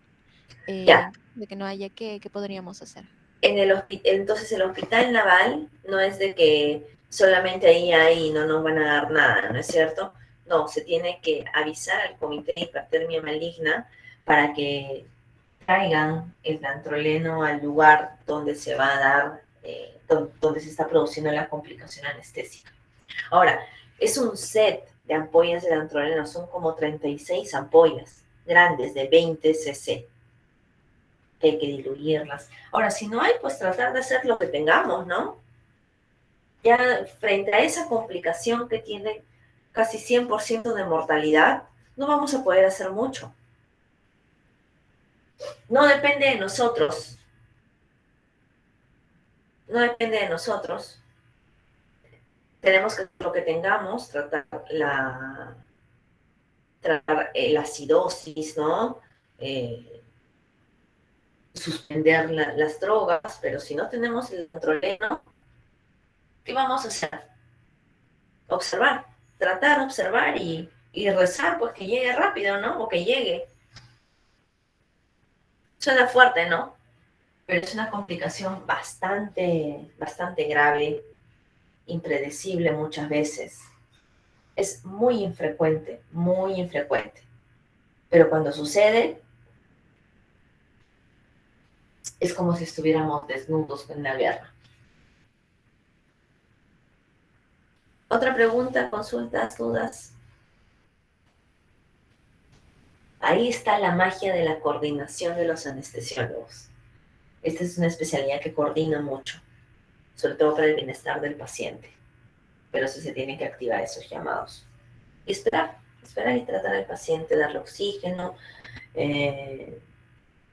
Ya. De que no haya, ¿qué podríamos hacer? Entonces el Hospital Naval no es de que solamente ahí hay y no nos van a dar nada, ¿no es cierto? No, se tiene que avisar al Comité de Hipertermia Maligna para que traigan el dantroleno al lugar donde se va a dar, donde se está produciendo la complicación anestésica. Ahora, es un set de ampollas de dantroleno, son como 36 ampollas grandes de 20 cc, que hay que diluirlas. Ahora, si no hay, pues tratar de hacer lo que tengamos, ¿no? Ya frente a esa complicación que tiene casi 100% de mortalidad, no vamos a poder hacer mucho. No depende de nosotros. No depende de nosotros. Tenemos que, lo que tengamos, tratar la acidosis, ¿no? Suspender las drogas, pero si no tenemos el dantroleno, ¿qué vamos a hacer? Observar, tratar de observar y rezar, pues que llegue rápido, ¿no? O que llegue. Suena fuerte, ¿no? Pero es una complicación bastante grave, impredecible muchas veces. Es muy infrecuente, pero cuando sucede, es como si estuviéramos desnudos en la guerra. ¿Otra pregunta, consultas, dudas? Ahí está la magia de la coordinación de los anestesiólogos. Esta es una especialidad que coordina mucho, sobre todo para el bienestar del paciente. Pero sí se tienen que activar esos llamados. Y esperar y tratar al paciente, darle oxígeno,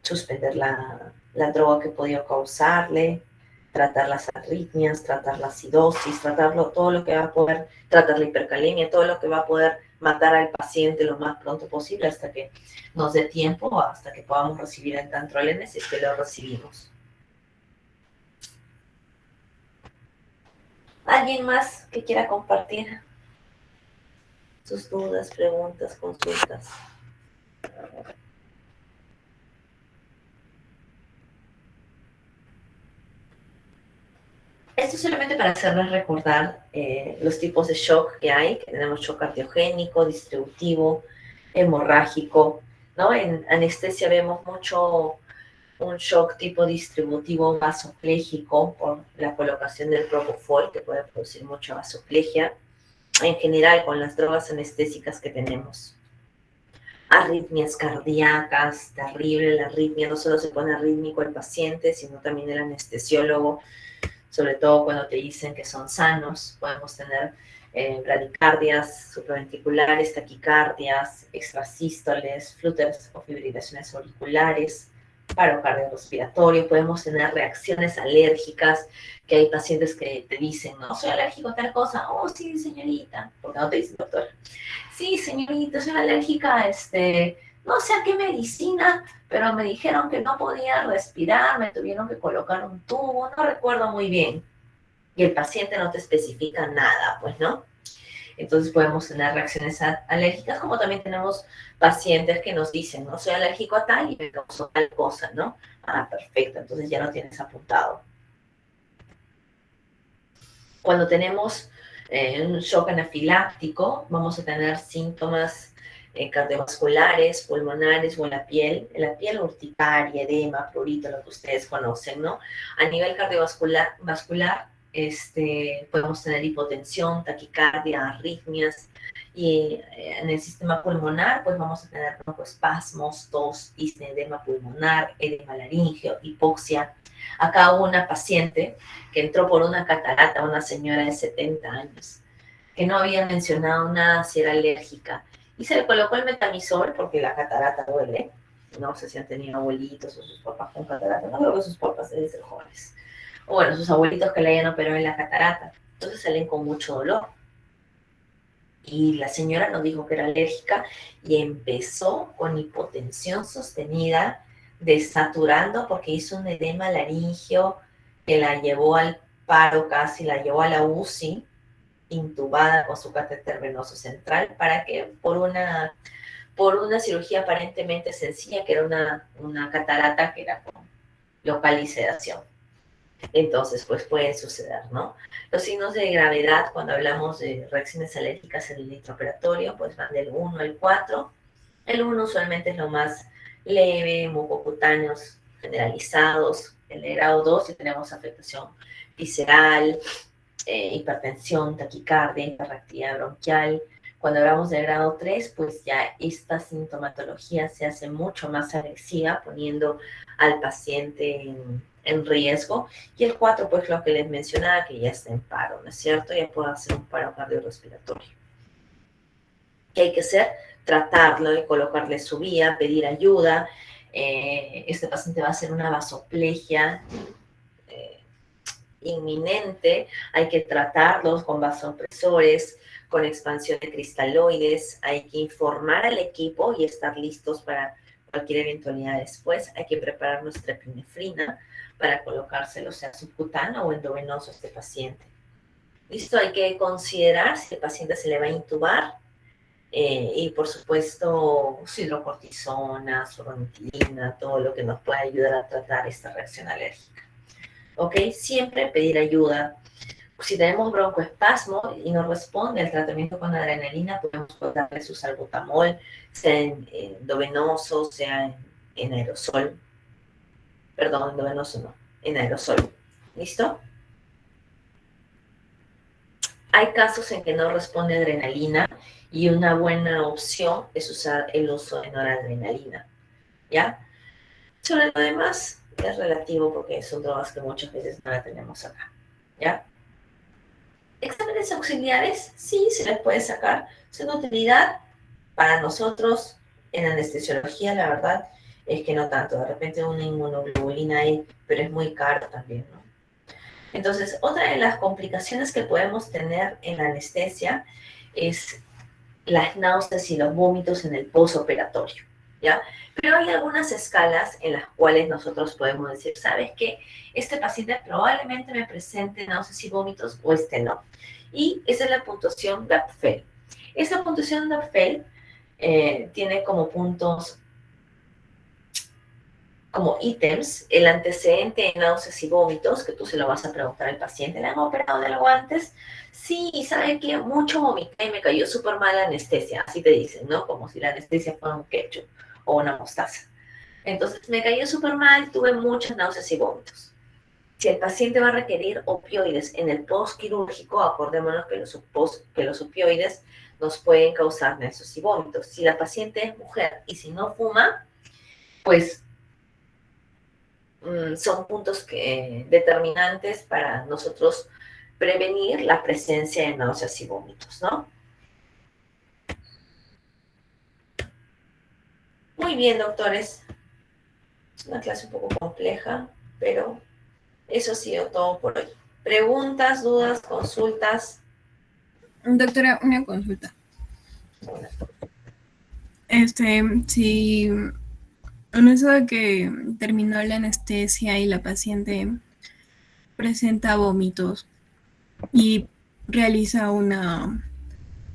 suspender la droga que podía causarle, tratar las arritmias, tratar la acidosis, todo lo que va a poder, tratar la hipercalemia, todo lo que va a poder matar al paciente lo más pronto posible hasta que nos dé tiempo, hasta que podamos recibir el dantroleno, si es que lo recibimos. ¿Alguien más que quiera compartir sus dudas, preguntas, consultas? Esto solamente para hacerles recordar los tipos de shock que hay, que tenemos shock cardiogénico, distributivo, hemorrágico, ¿no? En anestesia vemos mucho un shock tipo distributivo vasopléjico por la colocación del propofol, que puede producir mucha vasoplegia, en general con las drogas anestésicas que tenemos. Arritmias cardíacas, terrible la arritmia, no solo se pone arrítmico el paciente, sino también el anestesiólogo, sobre todo cuando te dicen que son sanos. Podemos tener bradicardias supraventriculares, taquicardias, extrasístoles, flúteres o fibrilaciones auriculares, paro cardiorrespiratorio, podemos tener reacciones alérgicas, que hay pacientes que te dicen, no, soy alérgico a tal cosa, oh, sí, señorita, porque no te dicen doctor, sí, señorita, soy alérgica a no sé a qué medicina, pero me dijeron que no podía respirar, me tuvieron que colocar un tubo, no recuerdo muy bien, y el paciente no te especifica nada, pues, ¿no? Entonces podemos tener reacciones alérgicas, como también tenemos pacientes que nos dicen, no soy alérgico a tal y me causó tal cosa, ¿no? Ah, perfecto, entonces ya lo tienes apuntado. Cuando tenemos un shock anafiláctico, vamos a tener síntomas cardiovasculares, pulmonares o en la piel urticaria, edema, prurito, lo que ustedes conocen, ¿no? A nivel cardiovascular, podemos tener hipotensión, taquicardia, arritmias, y en el sistema pulmonar, pues vamos a tener broncoespasmos, tos, disnea, edema pulmonar, edema laríngeo, hipoxia. Acá hubo una paciente que entró por una catarata, una señora de 70 años, que no había mencionado nada si era alérgica, y se le colocó el metamizol porque la catarata duele. No sé si han tenido abuelitos o sus papás con catarata, no creo que sus papás deben ser jóvenes. O bueno, sus abuelitos que le hayan operado en la catarata. Entonces salen con mucho dolor. Y la señora nos dijo que era alérgica y empezó con hipotensión sostenida, desaturando porque hizo un edema laringio que la llevó al paro casi, la llevó a la UCI, intubada con su catéter venoso central, para que por una cirugía aparentemente sencilla, que era una catarata que era con local y sedación. Entonces, pues puede suceder, ¿no? Los signos de gravedad, cuando hablamos de reacciones alérgicas en el intraoperatorio, pues van del 1 al 4. El 1 usualmente es lo más leve, mucocutáneos generalizados. En el grado 2 ya tenemos afectación visceral, hipertensión, taquicardia, hiperactividad bronquial. Cuando hablamos del grado 3, pues ya esta sintomatología se hace mucho más agresiva, poniendo al paciente en riesgo. Y el 4, pues lo que les mencionaba, que ya está en paro, ¿no es cierto? Ya puede hacer un paro cardiorrespiratorio. ¿Qué hay que hacer? Tratarlo y colocarle su vía, pedir ayuda. Este paciente va a hacer una vasoplegia inminente, hay que tratarlos con vasopresores, con expansión de cristaloides, hay que informar al equipo y estar listos para cualquier eventualidad después. Hay que preparar nuestra epinefrina para colocárselo, sea subcutáneo o endovenoso a este paciente. Listo, hay que considerar si el paciente se le va a intubar y por supuesto su hidrocortisona, su ranitidina, todo lo que nos pueda ayudar a tratar esta reacción alérgica. ¿Ok? Siempre pedir ayuda. Si tenemos broncoespasmo y no responde al tratamiento con adrenalina, podemos darle su salbutamol, sea en endovenoso, sea en aerosol. Perdón, endovenoso no, en aerosol. ¿Listo? Hay casos en que no responde adrenalina y una buena opción es usar el uso de noradrenalina. ¿Ya? Sobre lo demás, es relativo porque son drogas que muchas veces no la tenemos acá, ¿ya? Exámenes auxiliares, sí, se les puede sacar. Son de utilidad para nosotros en anestesiología, la verdad, es que no tanto. De repente una inmunoglobulina hay, pero es muy caro también, ¿no? Entonces, otra de las complicaciones que podemos tener en la anestesia es las náuseas y los vómitos en el postoperatorio, ¿ya? Pero hay algunas escalas en las cuales nosotros podemos decir, ¿sabes qué? Este paciente probablemente me presente náuseas y vómitos o este no. Y esa es la puntuación DAPFEL. Esta puntuación DAPFEL tiene como puntos, como ítems, el antecedente de náuseas y vómitos, que tú se lo vas a preguntar al paciente. ¿Le han operado de algo antes? Sí, y ¿sabe qué? Mucho vomité y me cayó súper mal la anestesia. Así te dicen, ¿no? Como si la anestesia fuera un ketchup o una mostaza. Entonces me cayó súper mal, tuve muchas náuseas y vómitos. Si el paciente va a requerir opioides en el postquirúrgico, acordémonos que los opioides nos pueden causar náuseas y vómitos. Si la paciente es mujer y si no fuma, pues son puntos determinantes para nosotros prevenir la presencia de náuseas y vómitos, ¿no? Muy bien, doctores. Es una clase un poco compleja, pero eso ha sido todo por hoy. ¿Preguntas, dudas, consultas? Doctora, una consulta. Si en eso de que terminó la anestesia y la paciente presenta vómitos y realiza una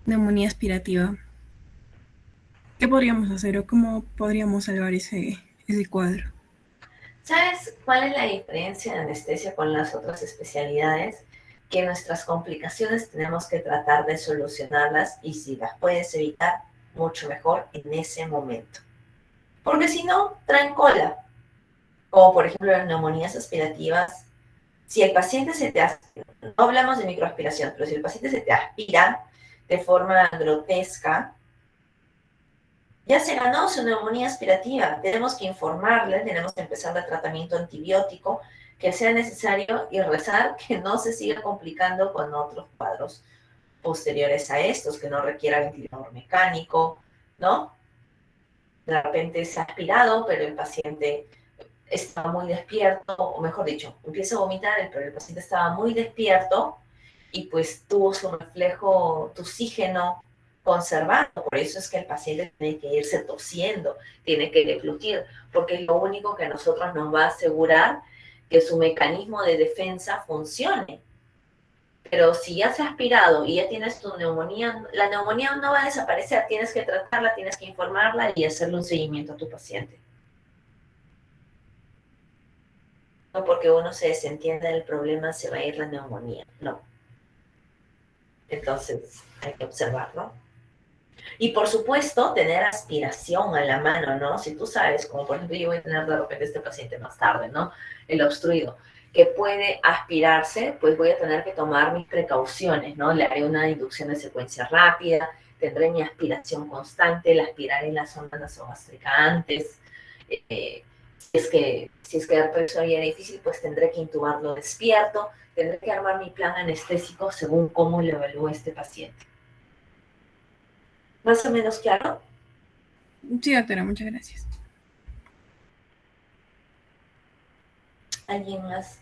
neumonía aspirativa, ¿qué podríamos hacer o cómo podríamos salvar ese cuadro? ¿Sabes cuál es la diferencia de anestesia con las otras especialidades? Que nuestras complicaciones tenemos que tratar de solucionarlas y si las puedes evitar, mucho mejor en ese momento. Porque si no, traen cola. Como por ejemplo las neumonías aspirativas. Si el paciente se te aspira, no hablamos de microaspiración, pero si el paciente se te aspira de forma grotesca, ya se ganó su neumonía aspirativa. Tenemos que informarle, tenemos que empezar el tratamiento antibiótico que sea necesario y rezar que no se siga complicando con otros cuadros posteriores a estos, que no requiera ventilador mecánico, ¿no? De repente se ha aspirado, pero el paciente está muy despierto, o mejor dicho, empieza a vomitar, pero el paciente estaba muy despierto y pues tuvo su reflejo, tu oxígeno conservado. Por eso es que el paciente tiene que irse tosiendo, tiene que deglutir, porque es lo único que a nosotros nos va a asegurar que su mecanismo de defensa funcione. Pero si ya se ha aspirado y ya tienes tu neumonía, la neumonía no va a desaparecer, tienes que tratarla, tienes que informarla y hacerle un seguimiento a tu paciente. No porque uno se desentienda del problema se va a ir la neumonía, no. Entonces hay que observarlo. Y por supuesto, tener aspiración a la mano, ¿no? Si tú sabes, como por ejemplo yo voy a tener de repente este paciente más tarde, ¿no? El obstruido, que puede aspirarse, pues voy a tener que tomar mis precauciones, ¿no? Le haré una inducción de secuencia rápida, tendré mi aspiración constante, la aspiraré en la zona nasogástrica antes. Si es que el peso sería difícil, pues tendré que intubarlo despierto, tendré que armar mi plan anestésico según cómo lo evalúe este paciente. ¿Más o menos claro? Sí, doctora, muchas gracias. ¿Alguien más?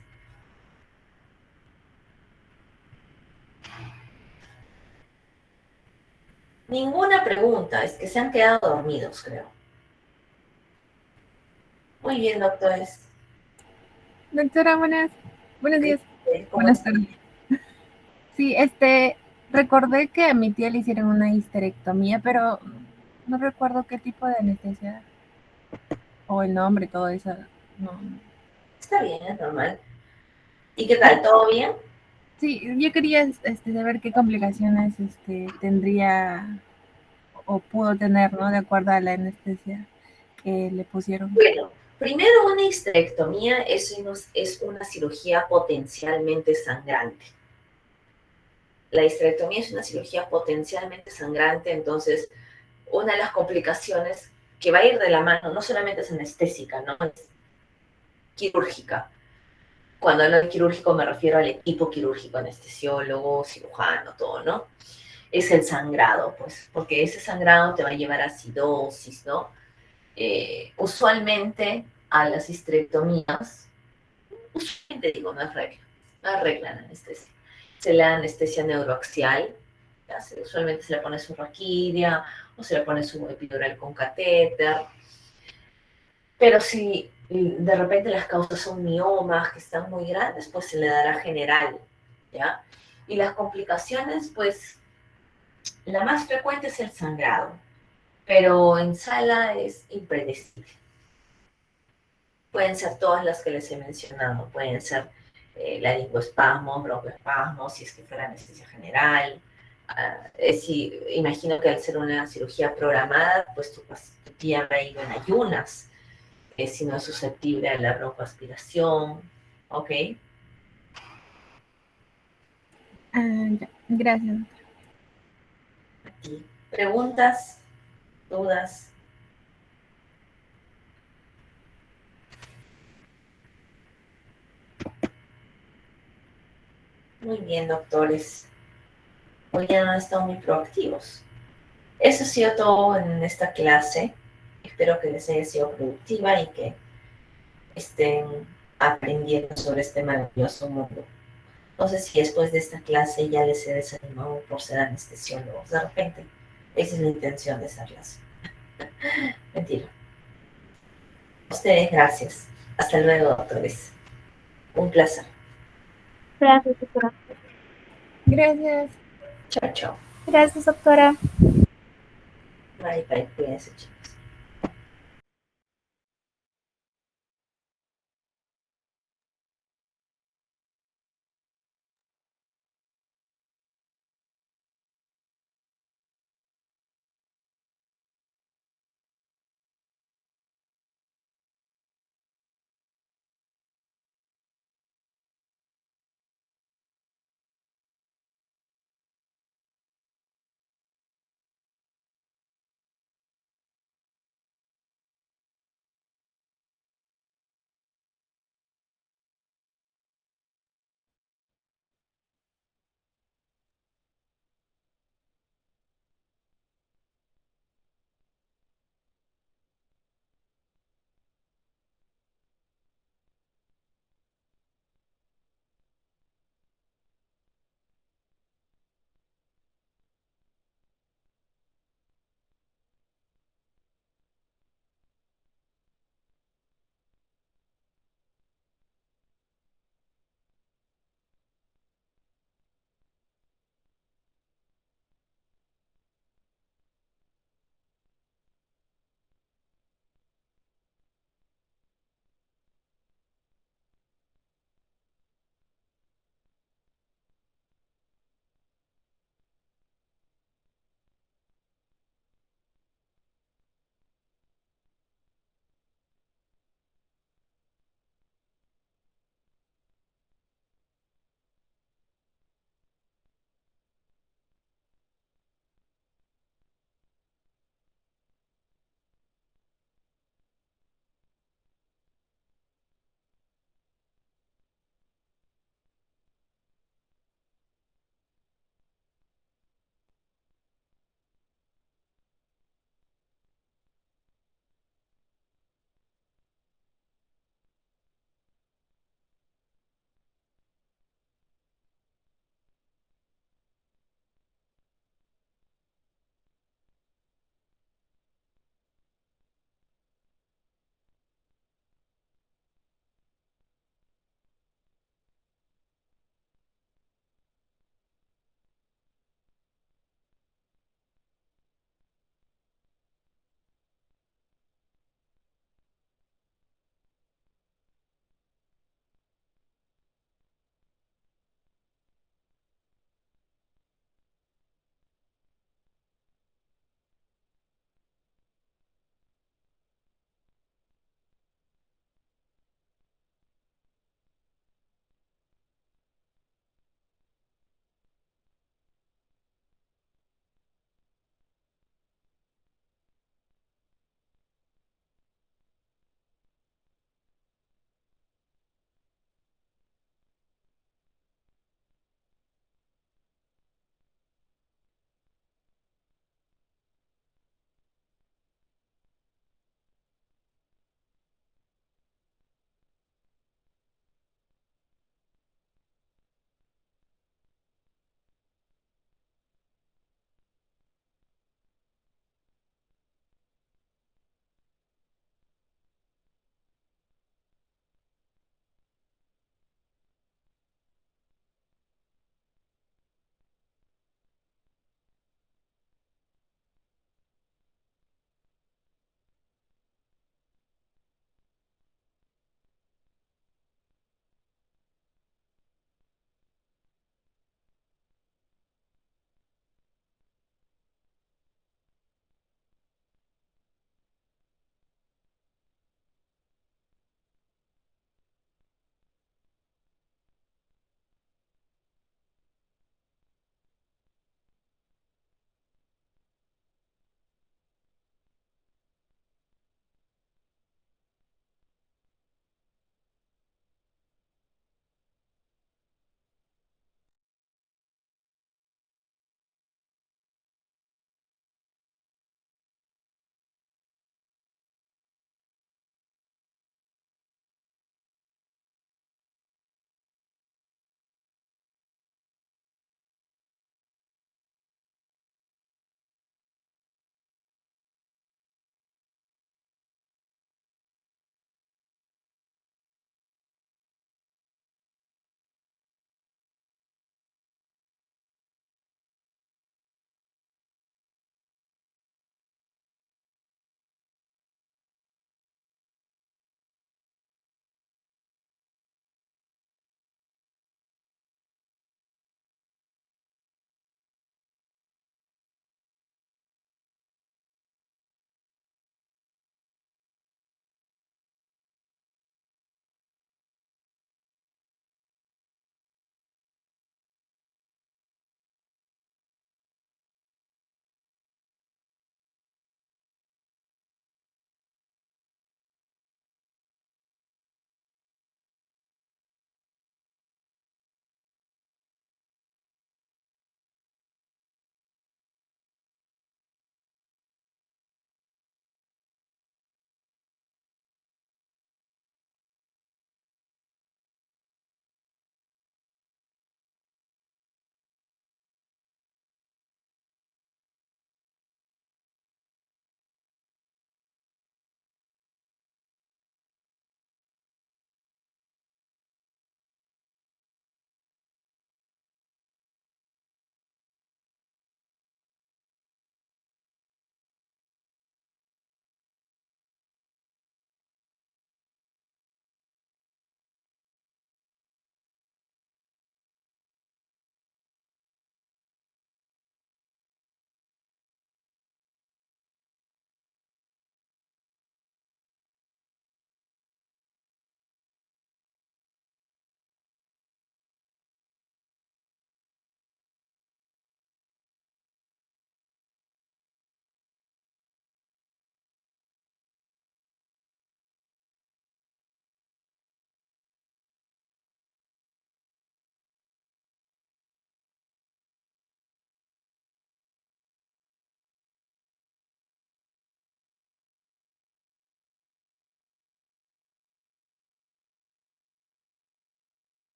Ninguna pregunta, es que se han quedado dormidos, creo. Muy bien, doctores. Doctora, buenos días. Buenas tardes. Sí, recordé que a mi tía le hicieron una histerectomía, pero no recuerdo qué tipo de anestesia o el nombre, todo eso. No. Está bien, es normal. ¿Y qué tal? ¿Todo bien? Sí, yo quería saber qué complicaciones tendría o pudo tener, ¿no? De acuerdo a la anestesia que le pusieron. Bueno, primero una histerectomía es una cirugía potencialmente sangrante. La histerectomía es una cirugía potencialmente sangrante, entonces una de las complicaciones que va a ir de la mano no solamente es anestésica, ¿no? Es quirúrgica. Cuando hablo de quirúrgico me refiero al equipo quirúrgico, anestesiólogo, cirujano, todo, ¿no? Es el sangrado, pues, porque ese sangrado te va a llevar a acidosis, ¿no? Usualmente a las histerectomías, usualmente digo, no es regla la anestesia. Se le da anestesia neuroaxial, usualmente se le pone su raquidia o se le pone su epidural con catéter. Pero si de repente las causas son miomas que están muy grandes, pues se le dará general, ¿ya? Y las complicaciones, pues, la más frecuente es el sangrado, pero en sala es impredecible. Pueden ser todas las que les he mencionado, pueden ser laringoespasmos, broncoespasmos, si es que fuera anestesia general. Imagino que al ser una cirugía programada, pues tu tía va a ir en ayunas. si no es susceptible a la broncoaspiración, ¿ok? Ya. Gracias. Aquí. ¿Preguntas? ¿Dudas? Muy bien, doctores. Hoy ya han estado muy proactivos. Eso ha sido todo en esta clase. Espero que les haya sido productiva y que estén aprendiendo sobre este maravilloso mundo. No sé si después de esta clase ya les he desanimado por ser anestesiólogos. De repente, esa es la intención de esta clase. Mentira. A ustedes, gracias. Hasta luego, doctores. Un placer. Gracias, doctora. Gracias. Chao, chao. Gracias, doctora. Bye, bye. Cuídense, chicos.